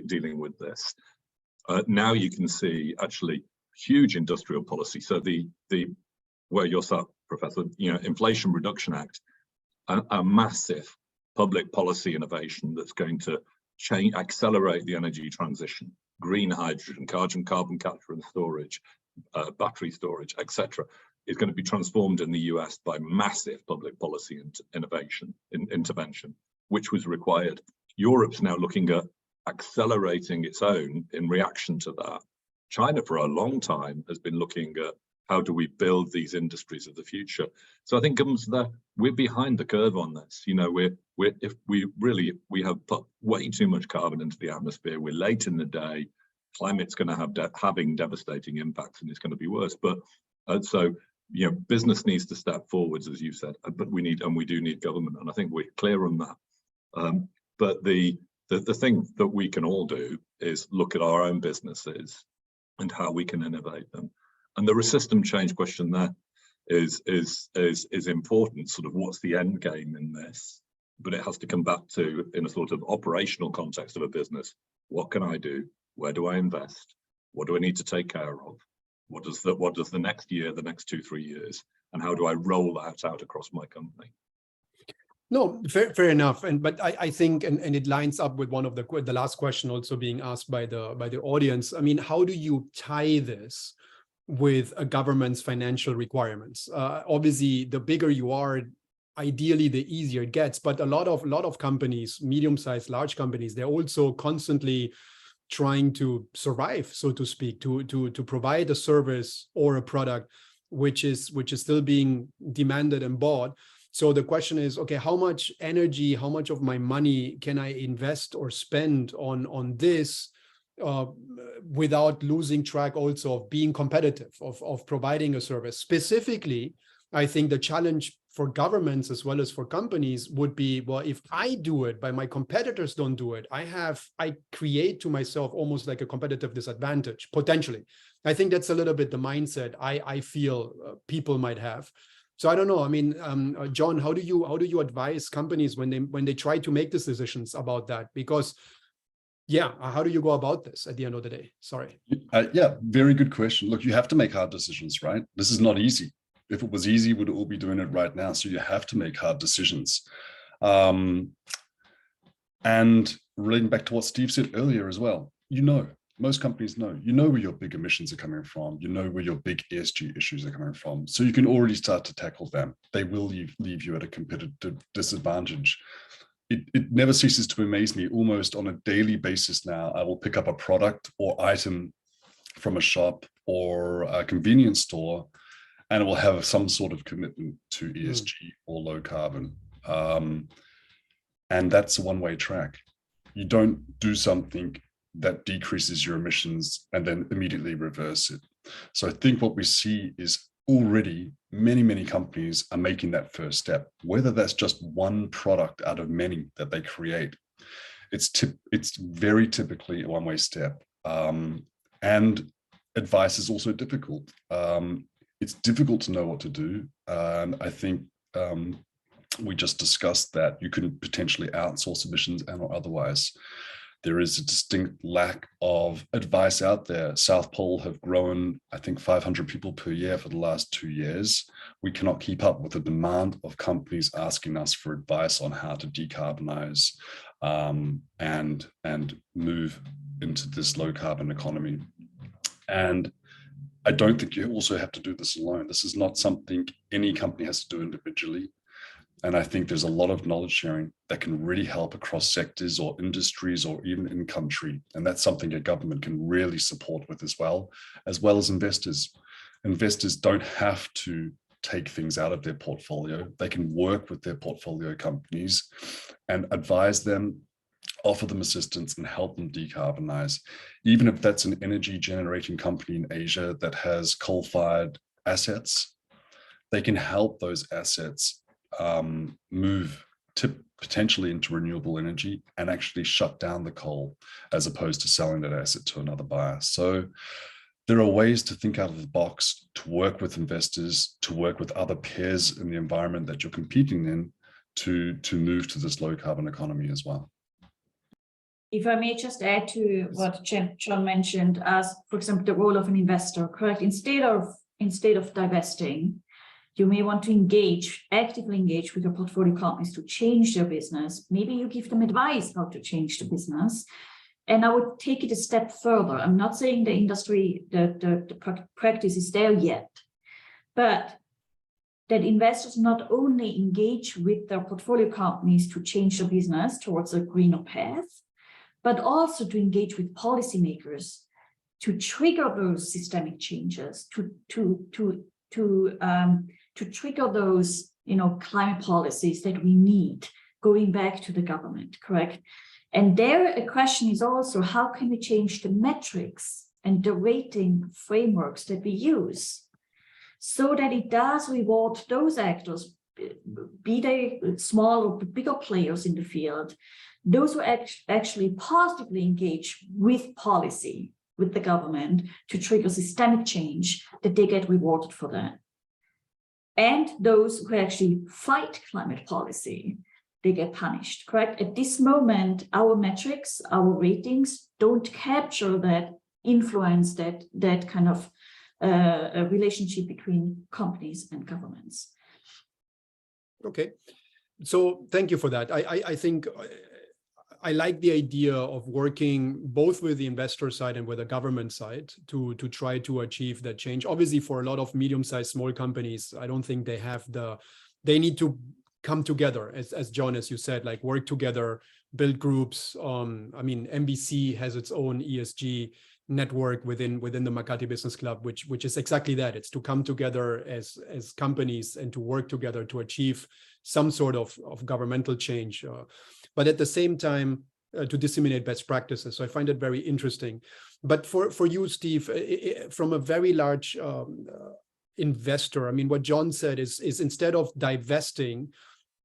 dealing with this. Now you can see actually huge industrial policy. So the where you're sat, Professor, you know, Inflation Reduction Act, a massive public policy innovation that's going to accelerate the energy transition, green hydrogen, carbon capture and storage, battery storage, etc., is going to be transformed in the US by massive public policy intervention, which was required. Europe's now looking at accelerating its own in reaction to that. China for a long time has been looking at how do we build these industries of the future. So I think governments there, we're behind the curve on this. You know, we have put way too much carbon into the atmosphere. We're late in the day. Climate's going to have having devastating impacts, and it's going to be worse. But so, you know, business needs to step forwards, as you said, but we do need government, and I think we're clear on that. But the thing that we can all do is look at our own businesses and how we can innovate them. And the system change question there is important. Sort of what's the end game in this? But it has to come back to, in a sort of operational context of a business, what can I do? Where do I invest? What do I need to take care of? What does the next year, the next 2-3 years, and how do I roll that out across my company? No, fair enough. But I think, and it lines up with one of the last question also being asked by the audience. I mean, how do you tie this with a government's financial requirements? Obviously, the bigger you are, ideally the easier it gets. But a lot of companies, medium-sized, large companies, they're also constantly trying to survive, so to speak, to provide a service or a product which is still being demanded and bought. So the question is, okay, how much energy, how much of my money can I invest or spend on this without losing track also of being competitive, of providing a service? Specifically, I think the challenge for governments as well as for companies would be, well, if I do it, but my competitors don't do it, I create to myself almost like a competitive disadvantage, potentially. I think that's a little bit the mindset I feel people might have. So I don't know. I mean, John, how do you advise companies when they try to make these decisions about that? Because, yeah, how do you go about this at the end of the day? Sorry. Yeah, very good question. Look, you have to make hard decisions, right? This is not easy. If it was easy, we'd all be doing it right now. So you have to make hard decisions. And relating back to what Steve said earlier as well, most companies know where your big emissions are coming from. You know where your big ESG issues are coming from. So you can already start to tackle them. They will leave you at a competitive disadvantage. It never ceases to amaze me. Almost on a daily basis now, I will pick up a product or item from a shop or a convenience store, and it will have some sort of commitment to ESG or low carbon. And that's a one-way track. You don't do something that decreases your emissions and then immediately reverse it. So I think what we see is already many companies are making that first step, whether that's just one product out of many that they create. It's very typically a one-way step. And advice is also difficult. It's difficult to know what to do. And I think we just discussed that you can potentially outsource emissions and or otherwise. There is a distinct lack of advice out there. South Pole have grown, I think, 500 people per year for the last 2 years. We cannot keep up with the demand of companies asking us for advice on how to decarbonize and move into this low carbon economy. And I don't think you also have to do this alone. This is not something any company has to do individually. And I think there's a lot of knowledge sharing that can really help across sectors or industries or even in country. And that's something a government can really support with as well as investors. Investors don't have to take things out of their portfolio. They can work with their portfolio companies and advise them, offer them assistance and help them decarbonize. Even if that's an energy generating company in Asia that has coal-fired assets, they can help those assets move to potentially into renewable energy and actually shut down the coal as opposed to selling that asset to another buyer. So there are ways to think out of the box, to work with investors, to work with other peers in the environment that you're competing in to move to this low carbon economy as well. If I may just add to what John mentioned, as for example, the role of an investor, correct? Instead of divesting, you may want to actively engage with your portfolio companies to change their business. Maybe you give them advice how to change the business. And I would take it a step further. I'm not saying the industry, the practice is there yet, but that investors not only engage with their portfolio companies to change their business towards a greener path, but also to engage with policymakers to trigger those systemic changes, to trigger those, climate policies that we need, going back to the government, correct? And there, a question is also, how can we change the metrics and the rating frameworks that we use so that it does reward those actors, be they small or bigger players in the field, those who actually positively engage with policy, with the government to trigger systemic change, that they get rewarded for that. And those who actually fight climate policy, they get punished, correct? At this moment, our metrics, our ratings don't capture that influence, that kind of a relationship between companies and governments. Okay. So thank you for that. I think I like the idea of working both with the investor side and with the government side to try to achieve that change. Obviously, for a lot of medium-sized small companies, I don't think they need to come together, as John, as you said, like work together, build groups. I mean, MBC has its own ESG network within the Makati Business Club, which is exactly that. It's to come together as companies and to work together to achieve some sort of governmental change, but at the same time to disseminate best practices. So I find it very interesting. But for you, Steve, from a very large investor, I mean, what John said is instead of divesting,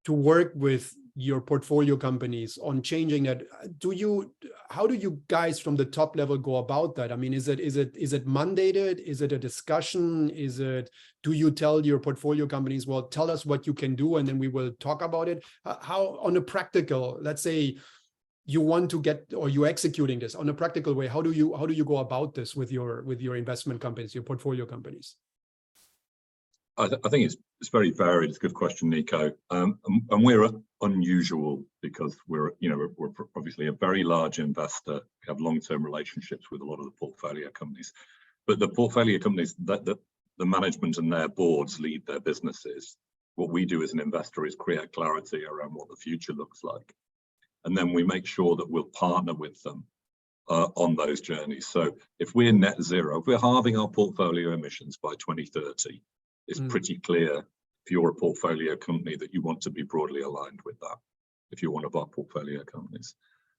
to work with your portfolio companies on changing that. How do you guys from the top level go about that? I mean, is it mandated? Is it a discussion? Do you tell your portfolio companies, well, tell us what you can do and then we will talk about it? How, on a practical, let's say you want to get, or you're executing this on a practical way, how do you go about this with your investment companies, your portfolio companies? I think it's very varied. It's a good question, Nico. And we're unusual because we're obviously a very large investor. We have long-term relationships with a lot of the portfolio companies, but the portfolio companies that the management and their boards lead their businesses. What we do as an investor is create clarity around what the future looks like, and then we make sure that we'll partner with them on those journeys. So if we're net zero, if we're halving our portfolio emissions by 2030. It's pretty clear if you're a portfolio company that you want to be broadly aligned with that, if you're one of our portfolio companies.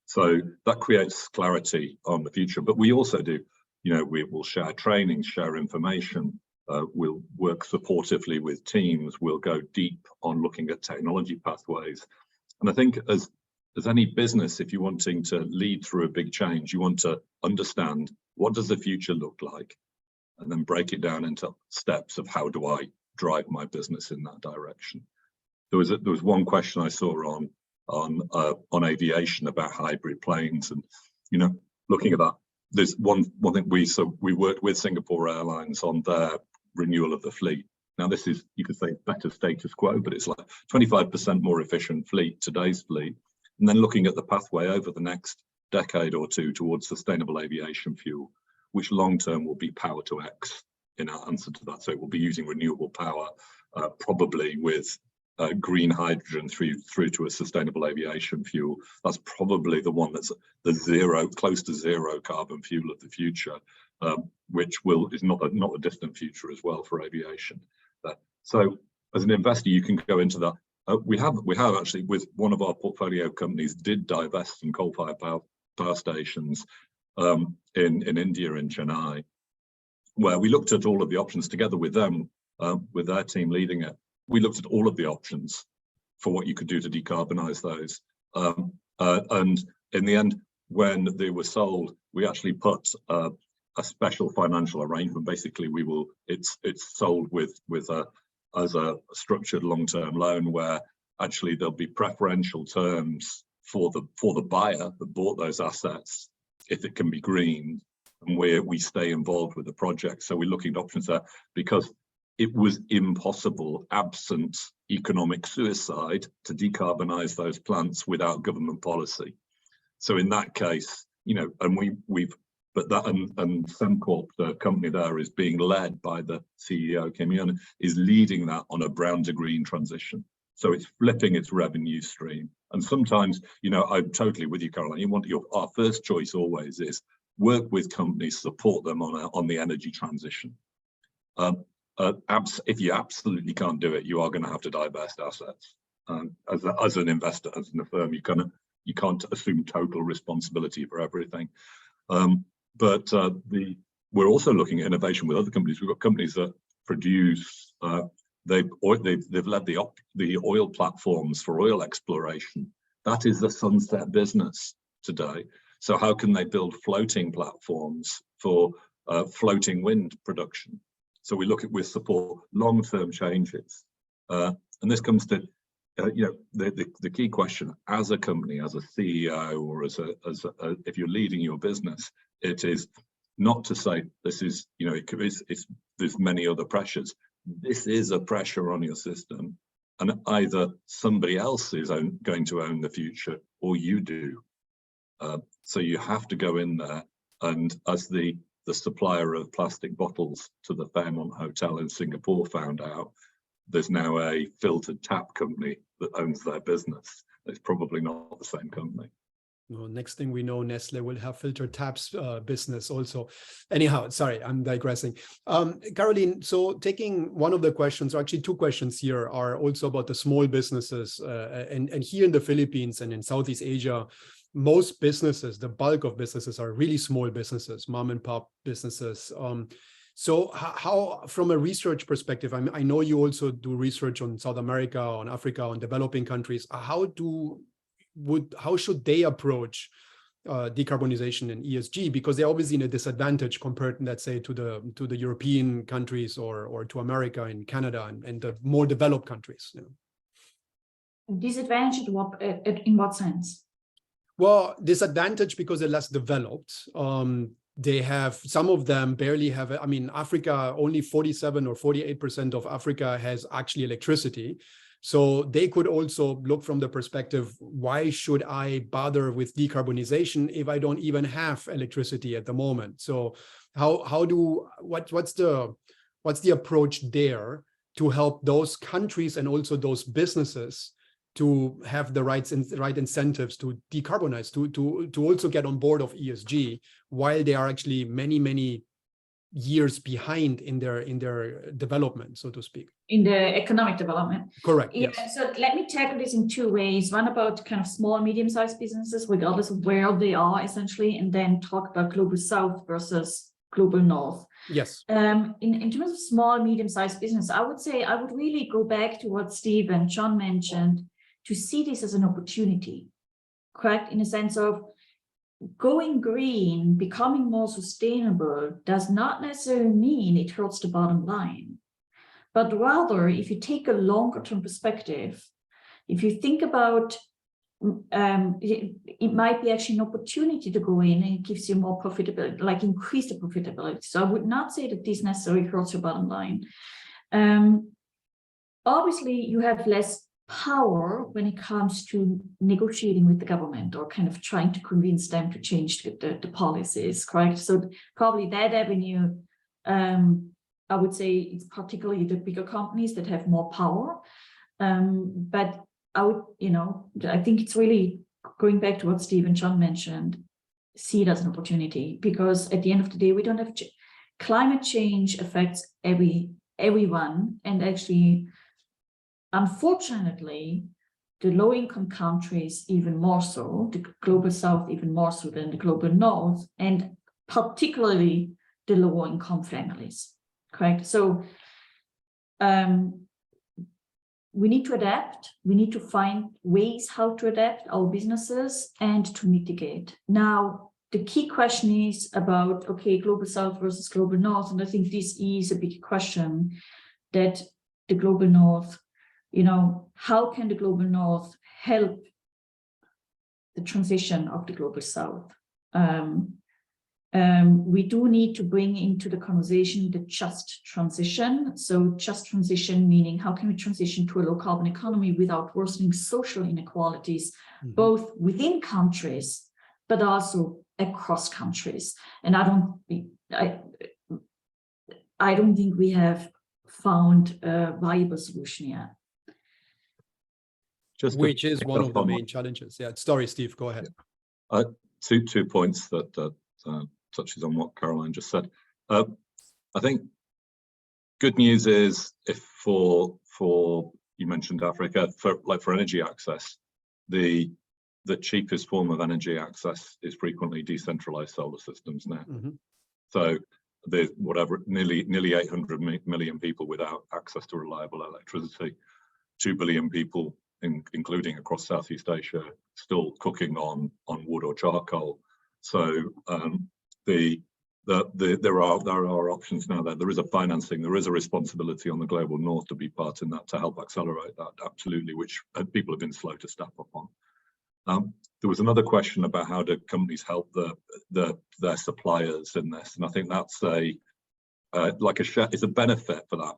So that creates clarity on the future. But we also do, we will share training, share information, we'll work supportively with teams, we'll go deep on looking at technology pathways. And I think as any business, if you're wanting to lead through a big change, you want to understand what does the future look like? And then break it down into steps of how do I drive my business in that direction. There was one question I saw on aviation about hybrid planes, and looking at that, there's one thing we worked with Singapore Airlines on their renewal of the fleet. Now this is, you could say, better status quo, but it's like 25% more efficient fleet, today's fleet, and then looking at the pathway over the next decade or two towards sustainable aviation fuel, which long-term will be power to X in our answer to that. So it will be using renewable power, probably with green hydrogen through to a sustainable aviation fuel. That's probably the one that's the close to zero carbon fuel of the future, which is not a distant future as well for aviation. So as an investor, you can go into that. We have actually, with one of our portfolio companies, did divest some coal-fired power stations in India, in Chennai, where we looked at all of the options together with them, with their team leading it. We looked at all of the options for what you could do to decarbonize those. And in the end, when they were sold, we actually put a special financial arrangement. Basically, it's sold as a structured long-term loan where actually there'll be preferential terms for the buyer that bought those assets if it can be green, and where we stay involved with the project. So we're looking at options there because it was impossible, absent economic suicide, to decarbonize those plants without government policy. So in that case, and Sembcorp, the company there, is being led by the CEO, Jaime, is leading that on a brown to green transition. So it's flipping its revenue stream. And sometimes, I'm totally with you, Caroline. Our first choice always is work with companies, support them on the energy transition. If you absolutely can't do it, you are going to have to divest assets. As an investor, as in a firm, you can't assume total responsibility for everything. But we're also looking at innovation with other companies. We've got companies that produce. They've led the oil platforms for oil exploration. That is the sunset business today. So how can they build floating platforms for floating wind production? So we support long-term changes, and this comes to the key question as a company, as a CEO, or if you're leading your business, it is not to say this is there's many other pressures. This is a pressure on your system. and either somebody else is going to own the future or you do. So you have to go in there, and as the supplier of plastic bottles to the Fairmont Hotel in Singapore found out, there's now a filtered tap company that owns their business. It's probably not the same company. Well, next thing we know, Nestle will have filtered taps business also. Anyhow, sorry, I'm digressing. Caroline, so taking one of the questions, or actually two questions here, are also about the small businesses. And here in the Philippines and in Southeast Asia, most businesses, the bulk of businesses, are really small businesses, mom and pop businesses. So how, from a research perspective, I know you also do research on South America, on Africa, on developing countries. How should they approach decarbonization and ESG? Because they're obviously in a disadvantage compared, let's say, to the European countries or to America and Canada and the more developed countries. You know. Disadvantage in what sense? Well, disadvantage because they're less developed. They have, some of them barely have, I mean, Africa, only 47 or 48% of Africa has actually electricity. So they could also look from the perspective, why should I bother with decarbonization if I don't even have electricity at the moment? So what's the approach there to help those countries and also those businesses to have the right incentives to decarbonize, to also get on board of ESG, while they are actually many years behind in their development, so to speak? In the economic development. Correct. Yeah, yes. so let me tackle this in two ways. One about kind of small, medium-sized businesses, regardless of where they are, essentially, and then talk about global south versus global north. Yes. In terms of small, medium-sized business, I would say I would really go back to what Steve and John mentioned, to see this as an opportunity, correct? In a sense of going green, becoming more sustainable does not necessarily mean it hurts the bottom line. But rather, if you take a longer term perspective, if you think about, it might be actually an opportunity to go in and it gives you more profitability, like increase the profitability. So I would not say that this necessarily hurts your bottom line. Obviously, you have less power when it comes to negotiating with the government or kind of trying to convince them to change the policies, correct? So probably that avenue, I would say it's particularly the bigger companies that have more power. But I would, I think it's really going back to what Steve and John mentioned, see it as an opportunity, because at the end of the day, we don't have climate change affects everyone, and actually, unfortunately, the low-income countries even more so, the global south even more so than the global north, and particularly the lower-income families, correct? So we need to adapt. We need to find ways how to adapt our businesses and to mitigate. Now, the key question is about, okay, global south versus global north, and I think this is a big question that the global north, how can the global north help the transition of the global south? We do need to bring into the conversation the just transition. So just transition meaning how can we transition to a low carbon economy without worsening social inequalities, both within countries, but also across countries. And I don't think we have found a viable solution yet. Which is one of the main challenges. Yeah, sorry, Steve, go ahead. Two points that touches on what Caroline just said. I think good news is, if for you mentioned Africa, for energy access, the cheapest form of energy access is frequently decentralized solar systems now. So there's nearly 800 million people without access to reliable electricity, 2 billion people, including across Southeast Asia, still cooking on wood or charcoal. So there are options now. There is a financing, there is a responsibility on the global north to be part in that, to help accelerate that, absolutely, which people have been slow to step up on. There was another question about how do companies help their suppliers in this, and I think that's it's a benefit for that.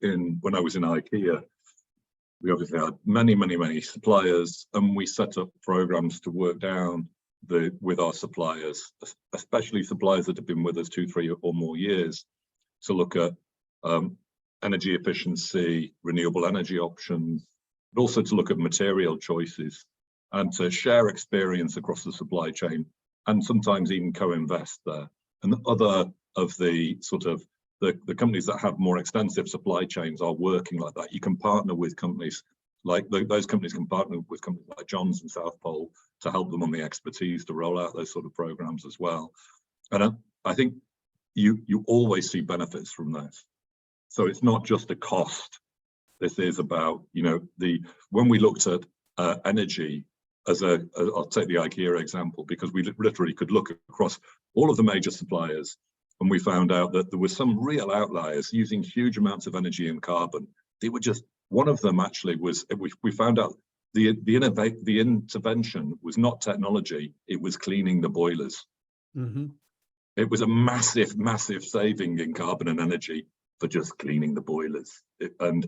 And when I was in IKEA, We obviously had many suppliers, and we set up programs to work down with our suppliers, especially suppliers that have been with us 2, 3 or more years, to look at energy efficiency, renewable energy options, but also to look at material choices and to share experience across the supply chain, and sometimes even co-invest there. And other of the sort of the companies that have more extensive supply chains are working like that. You can partner with companies like those companies can partner with companies like Johns and South Pole to help them on the expertise to roll out those sort of programs as well. And I think you always see benefits from this. So it's not just a cost. This is about, you know, when we looked at energy I'll take the IKEA example, because we literally could look across all of the major suppliers, and we found out that there were some real outliers using huge amounts of energy and carbon. They were just, one of them actually was, we found out the intervention was not technology, it was cleaning the boilers. Mm-hmm. It was a massive saving in carbon and energy for just cleaning the boilers. And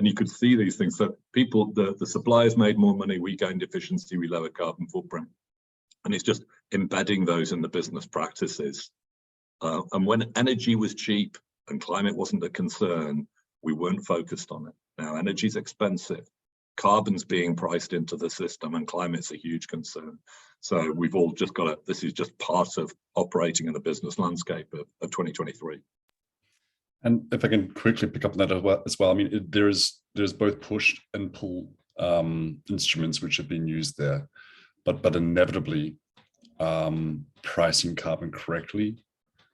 you could see these things. So people, the suppliers made more money, we gained efficiency, we lowered carbon footprint. And it's just embedding those in the business practices. And when energy was cheap and climate wasn't a concern, we weren't focused on it. Now energy's expensive, carbon's being priced into the system, and climate's a huge concern. So we've all just got to, this is just part of operating in the business landscape of 2023. And if I can quickly pick up on that as well, I mean, there's both push and pull instruments which have been used there, but inevitably pricing carbon correctly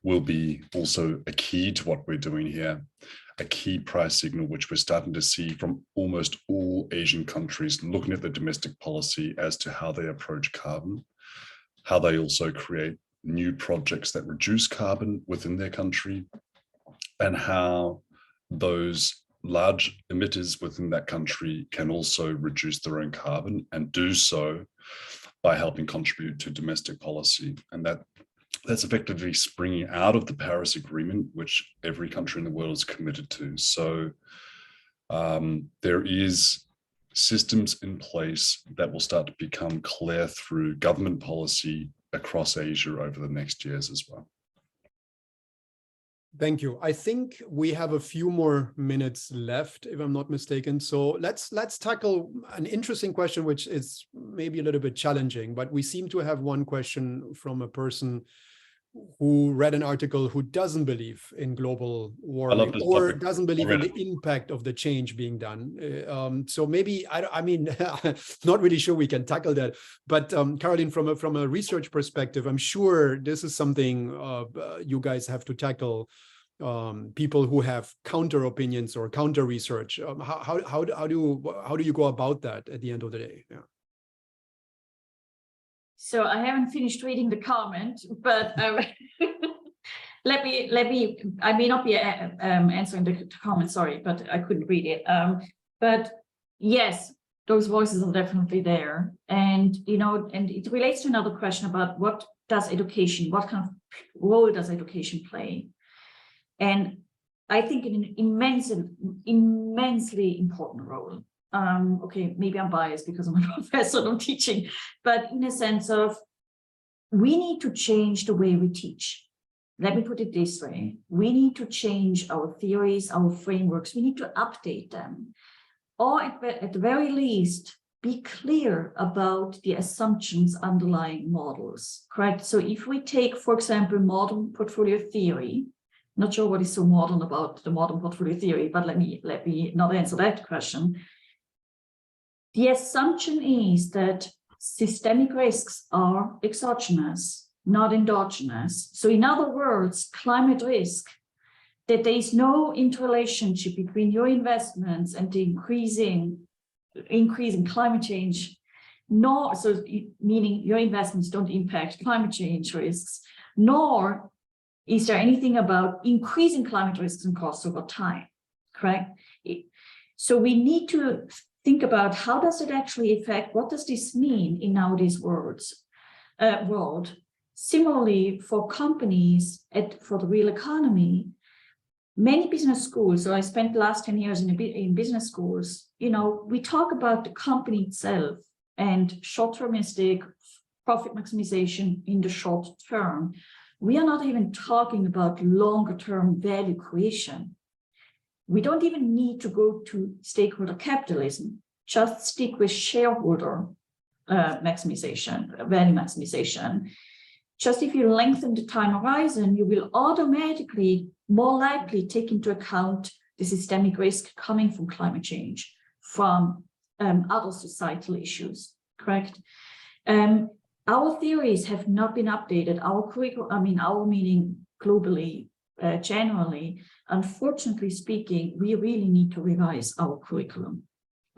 will be also a key to what we're doing here, a key price signal which we're starting to see from almost all Asian countries, looking at the domestic policy as to how they approach carbon, how they also create new projects that reduce carbon within their country, and how those large emitters within that country can also reduce their own carbon, and do so by helping contribute to domestic policy. And that's effectively springing out of the Paris Agreement, which every country in the world is committed to. So there is systems in place that will start to become clear through government policy across Asia over the next years as well. Thank you. I think we have a few more minutes left, if I'm not mistaken. So let's tackle an interesting question, which is maybe a little bit challenging, but we seem to have one question from a person who read an article who doesn't believe in global warming or doesn't believe in the impact of the change being done. So maybe, I mean, not really sure we can tackle that, but Caroline, from a research perspective, I'm sure this is something you guys have to tackle, people who have counter opinions or counter research. How do you go about that at the end of the day? Yeah. So I haven't finished reading the comment, but let me. I may not be answering the comment. Sorry, but I couldn't read it. But yes, those voices are definitely there, and and it relates to another question about what kind of role does education play? And I think an immensely important role. Okay, maybe I'm biased because I'm a professor and I'm teaching, but in a sense of, we need to change the way we teach. Let me put it this way. We need to change our theories, our frameworks. We need to update them. Or at the very least, be clear about the assumptions underlying models, correct? So if we take, for example, modern portfolio theory, not sure what is so modern about the modern portfolio theory, but let me not answer that question. The assumption is that systemic risks are exogenous, not endogenous. So in other words, climate risk, that there is no interrelationship between your investments and the increasing climate change, meaning your investments don't impact climate change risks, nor is there anything about increasing climate risks and costs over time, correct? So we need to think about, how does it actually affect, what does this mean in nowadays world? Similarly, for companies, for the real economy, many business schools, so I spent the last 10 years in business schools, we talk about the company itself and short-termistic profit maximization in the short term. We are not even talking about longer-term value creation. We don't even need to go to stakeholder capitalism, just stick with shareholder maximization, value maximization. Just if you lengthen the time horizon, you will automatically more likely take into account the systemic risk coming from climate change, from other societal issues, correct? Our theories have not been updated. Our curriculum, our meaning globally, generally, unfortunately speaking, we really need to revise our curriculum.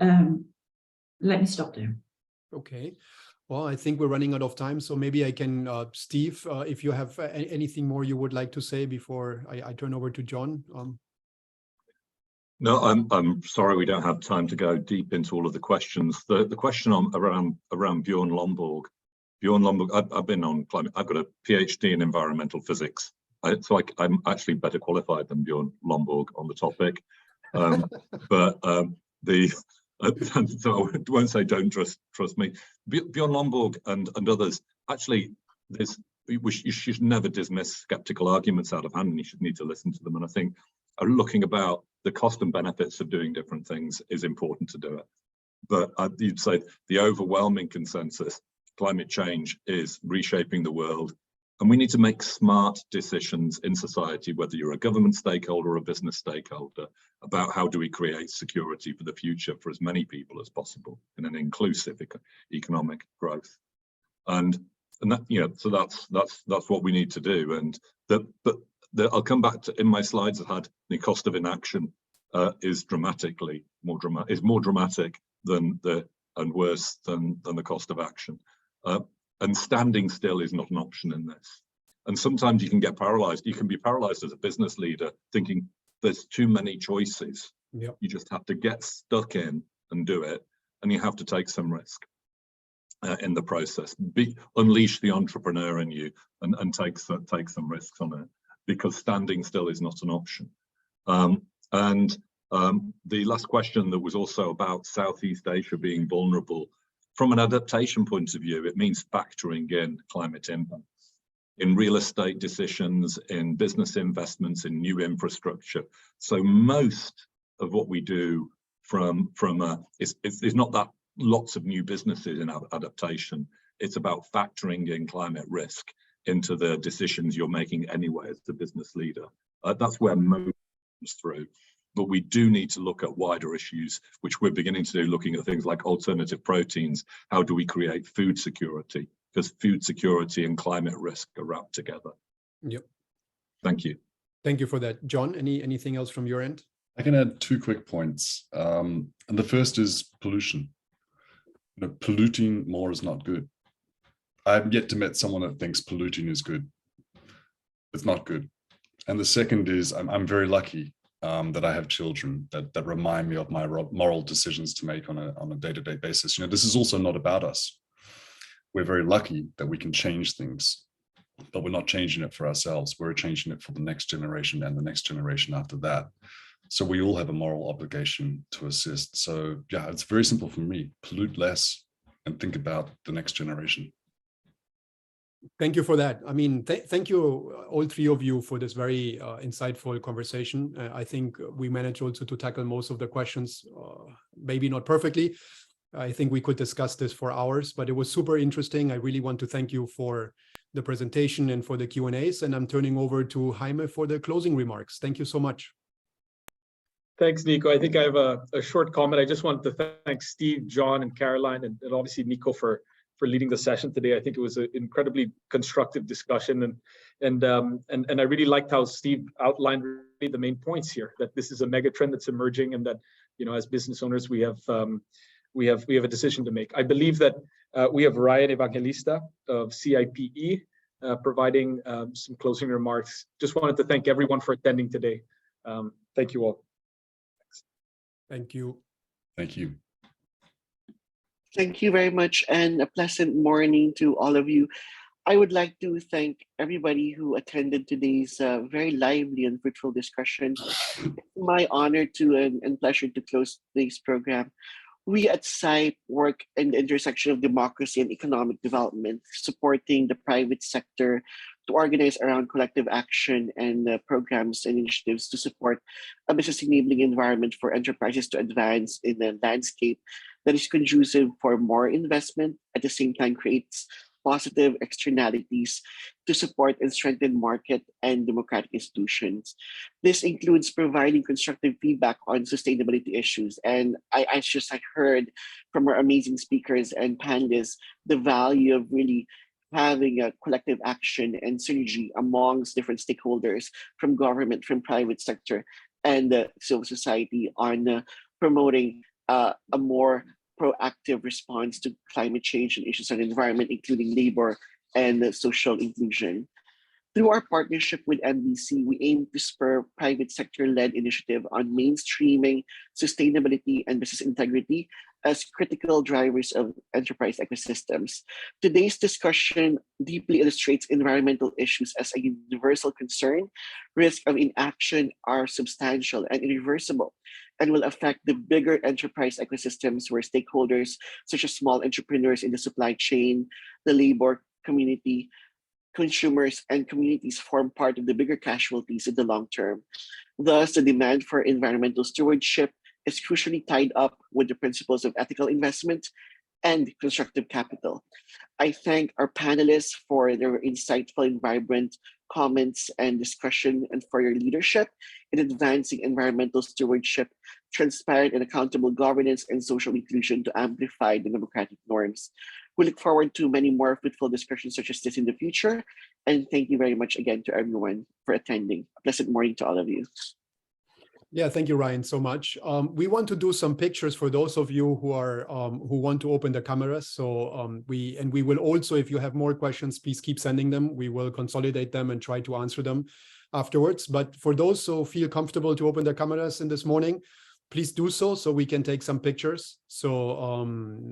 Let me stop there. Okay. Well, I think we're running out of time, so maybe I can, Steve, if you have anything more you would like to say before I turn over to John. No, I'm sorry we don't have time to go deep into all of the questions. The question around Bjorn Lomborg. I've been on climate. I've got a PhD in environmental physics, so I'm actually better qualified than Bjorn Lomborg on the topic. So I won't say don't trust me. Bjorn Lomborg and others, actually, you should never dismiss skeptical arguments out of hand, and you should need to listen to them. And I think looking about the cost and benefits of doing different things is important to do it. But you'd say the overwhelming consensus, climate change is reshaping the world. And we need to make smart decisions in society, whether you're a government stakeholder or a business stakeholder, about how do we create security for the future for as many people as possible in an inclusive economic growth. And that, so that's what we need to do. I'll come back to, in my slides I had the cost of inaction is more dramatic than and worse than the cost of action. And standing still is not an option in this. And sometimes you can get paralyzed. You can be paralyzed as a business leader thinking there's too many choices. Yep. You just have to get stuck in and do it. And you have to take some risk in the process. Unleash the entrepreneur in you and take some risks on it, because standing still is not an option. The last question that was also about Southeast Asia being vulnerable. From an adaptation point of view, it means factoring in climate impacts in real estate decisions, in business investments, in new infrastructure. So most of what we do is not that lots of new businesses in adaptation. It's about factoring in climate risk into the decisions you're making anyway as the business leader. That's where most comes through. But we do need to look at wider issues, which we're beginning to do, looking at things like alternative proteins. How do we create food security? Because food security and climate risk are wrapped together. Yep. Thank you. Thank you for that. John, anything else from your end? I can add 2 quick points. And the first is pollution. Polluting more is not good. I've yet to meet someone that thinks polluting is good. It's not good. And the second is I'm very lucky that I have children that remind me of my moral decisions to make on a day-to-day basis. This is also not about us. We're very lucky that we can change things, but we're not changing it for ourselves. We're changing it for the next generation and the next generation after that. So we all have a moral obligation to assist. So yeah, it's very simple for me. Pollute less and think about the next generation. Thank you for that. I mean, thank you, all 3 of you, for this very insightful conversation. I think we managed also to tackle most of the questions, maybe not perfectly. I think we could discuss this for hours, but it was super interesting. I really want to thank you for the presentation and for the Q&As, and I'm turning over to Jaime for the closing remarks. Thank you so much. Thanks, Nico. I think I have a short comment. I just wanted to thank Steve, John, and Caroline, and obviously Nico for leading the session today. I think it was an incredibly constructive discussion, and I really liked how Steve outlined really the main points here, that this is a mega trend that's emerging, and that as business owners we have a decision to make. I believe that we have Ryan Evangelista of CIPE providing some closing remarks. Just wanted to thank everyone for attending today. Thank you all. Thank you. Thank you. Thank you very much, and a pleasant morning to all of you. I would like to thank everybody who attended today's very lively and fruitful discussion. It's my honor to and pleasure to close today's program. We at CIPE work in the intersection of democracy and economic development, supporting the private sector to organize around collective action and programs and initiatives to support a business enabling environment for enterprises to advance in a landscape that is conducive for more investment, at the same time creates positive externalities to support and strengthen market and democratic institutions. This includes providing constructive feedback on sustainability issues. And I just heard from our amazing speakers and panelists the value of really having a collective action and synergy amongst different stakeholders from government, from private sector, and civil society on promoting a more proactive response to climate change and issues on the environment, including labor and social inclusion. Through our partnership with MBC, we aim to spur private sector-led initiative on mainstreaming sustainability and business integrity as critical drivers of enterprise ecosystems. Today's discussion deeply illustrates environmental issues as a universal concern. Risk of inaction are substantial and irreversible and will affect the bigger enterprise ecosystems where stakeholders such as small entrepreneurs in the supply chain, the labor community, consumers, and communities form part of the bigger casualties in the long term. Thus, the demand for environmental stewardship is crucially tied up with the principles of ethical investment and constructive capital. I thank our panelists for their insightful and vibrant comments and discussion and for your leadership in advancing environmental stewardship, transparent and accountable governance, and social inclusion to amplify the democratic norms. We look forward to many more fruitful discussions such as this in the future. And thank you very much again to everyone for attending. A pleasant morning to all of you. Yeah, thank you, Ryan, so much. We want to do some pictures for those of you who are who want to open the cameras. So we will also, if you have more questions, please keep sending them. We will consolidate them and try to answer them afterwards. But for those who feel comfortable to open their cameras in this morning, please do so we can take some pictures. So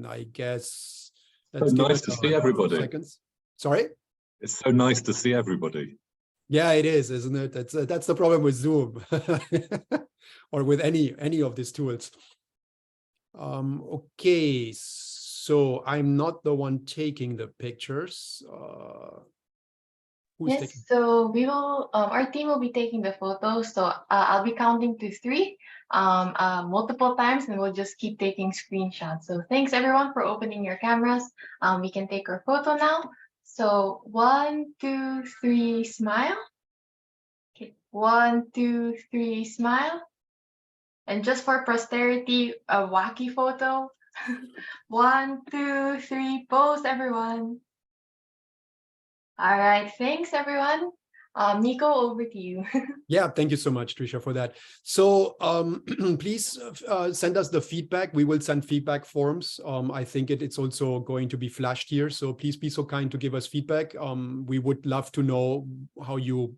I guess it's so nice to see everybody. Seconds. Sorry? It's so nice to see everybody. Yeah, it is, isn't it? That's the problem with Zoom or with any of these tools. Okay, so I'm not the one taking the pictures. Who's taking? So we will, our team will be taking the photos. So I'll be counting to 3 multiple times, and we'll just keep taking screenshots. So thanks everyone for opening your cameras. We can take our photo now. So 1, 2, 3, smile. Okay, 1, 2, 3, smile. And just for posterity, a wacky photo. 1, 2, 3, pose, everyone. All right, thanks everyone. Nico, over to you. Yeah, thank you so much, Tricia, for that. So please send us the feedback. We will send feedback forms. I think it's also going to be flashed here. So please be so kind to give us feedback. We would love to know how you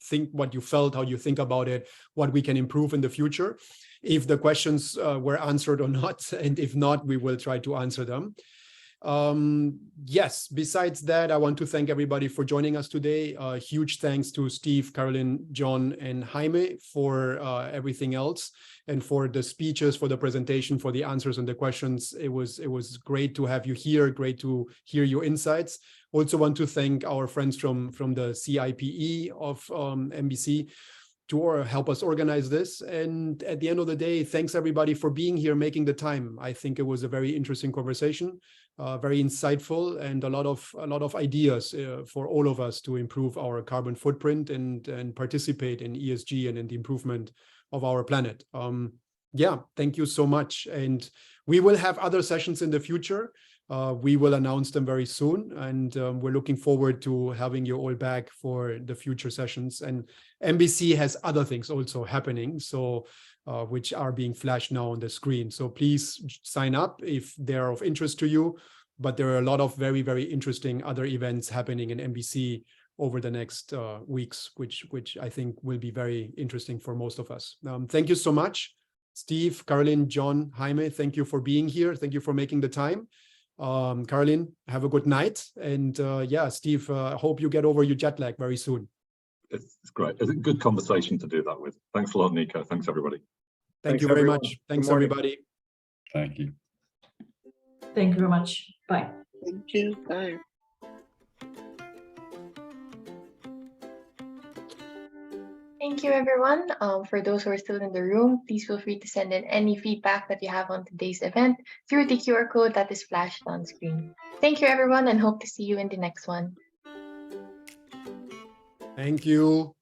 think, what you felt, how you think about it, what we can improve in the future, if the questions were answered or not. And if not, we will try to answer them. Yes, besides that, I want to thank everybody for joining us today. Huge thanks to Steve, Carolyn, John, and Jaime for everything else, and for the speeches, for the presentation, for the answers and the questions. It was great to have you here, great to hear your insights. Also want to thank our friends from the CIPE of MBC to help us organize this. And at the end of the day, thanks everybody for being here, making the time. I think it was a very interesting conversation. Very insightful, and a lot of ideas for all of us to improve our carbon footprint and participate in ESG and in the improvement of our planet. Yeah, thank you so much. And we will have other sessions in the future. We will announce them very soon, and we're looking forward to having you all back for the future sessions. And MBC has other things also happening, so which are being flashed now on the screen. So please sign up if they're of interest to you. But there are a lot of very, very interesting other events happening in MBC over the next weeks, which I think will be very interesting for most of us. Thank you so much, Steve, Caroline, John, Jaime. Thank you for being here. Thank you for making the time. Caroline, have a good night. And yeah, Steve, hope you get over your jet lag very soon. It's great. It's a good conversation to do that with. Thanks a lot, Nico. Thanks, everybody. Thank Thanks, you very everyone. much. Good Thanks, morning. everybody. Thank you. Thank you very much. Bye. Thank you. Bye. Thank you, everyone. For those who are still in the room, please feel free to send in any feedback that you have on today's event through the QR code that is flashed on screen. Thank you, everyone, and hope to see you in the next one. Thank you.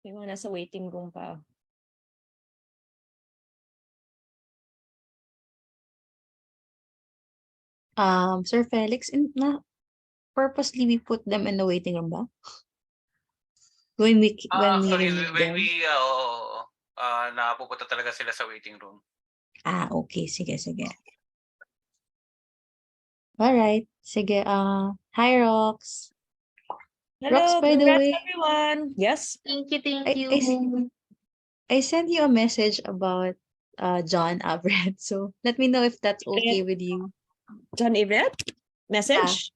May mga nasa waiting room pa. Sir Felix, purposely we put them in the waiting room ba? When we Actually, remove when them? we, napupunta talaga sila sa waiting room. Okay. Sige. Alright. Sige. Hi, Rox. Hello, Rox, by the congrats way, everyone. Yes. Thank you. I sent you a message about John Abred. So let me know if that's okay with you. John Everett? Message?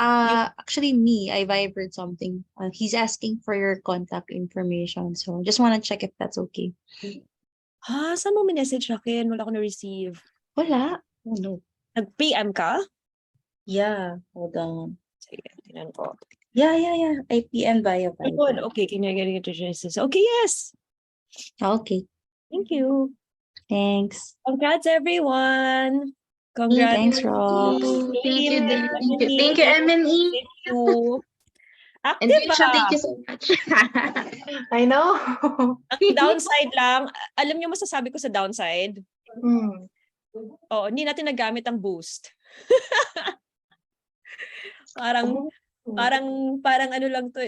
Actually me, I vibered something. He's asking for your contact information. So just want to check if that's okay. Saan mo message akin? Wala ko na-receive. Wala. Oh, no. Nag-PM ka? Yeah. Hold on. Sige, tinan ko. Yeah. I PM via Viber. Okay, can you get it to Jesus? Okay, yes. Okay. Thank you. Thanks. Congrats, everyone. Congrats. Thanks, Rox. Thank you, Thank thank you, MNE. Thank you. And Active Trisha, thank you so much. I know. Ang downside lang, alam niyo masasabi ko sa downside? Oo, hindi natin nagamit ang boost. parang ano lang to,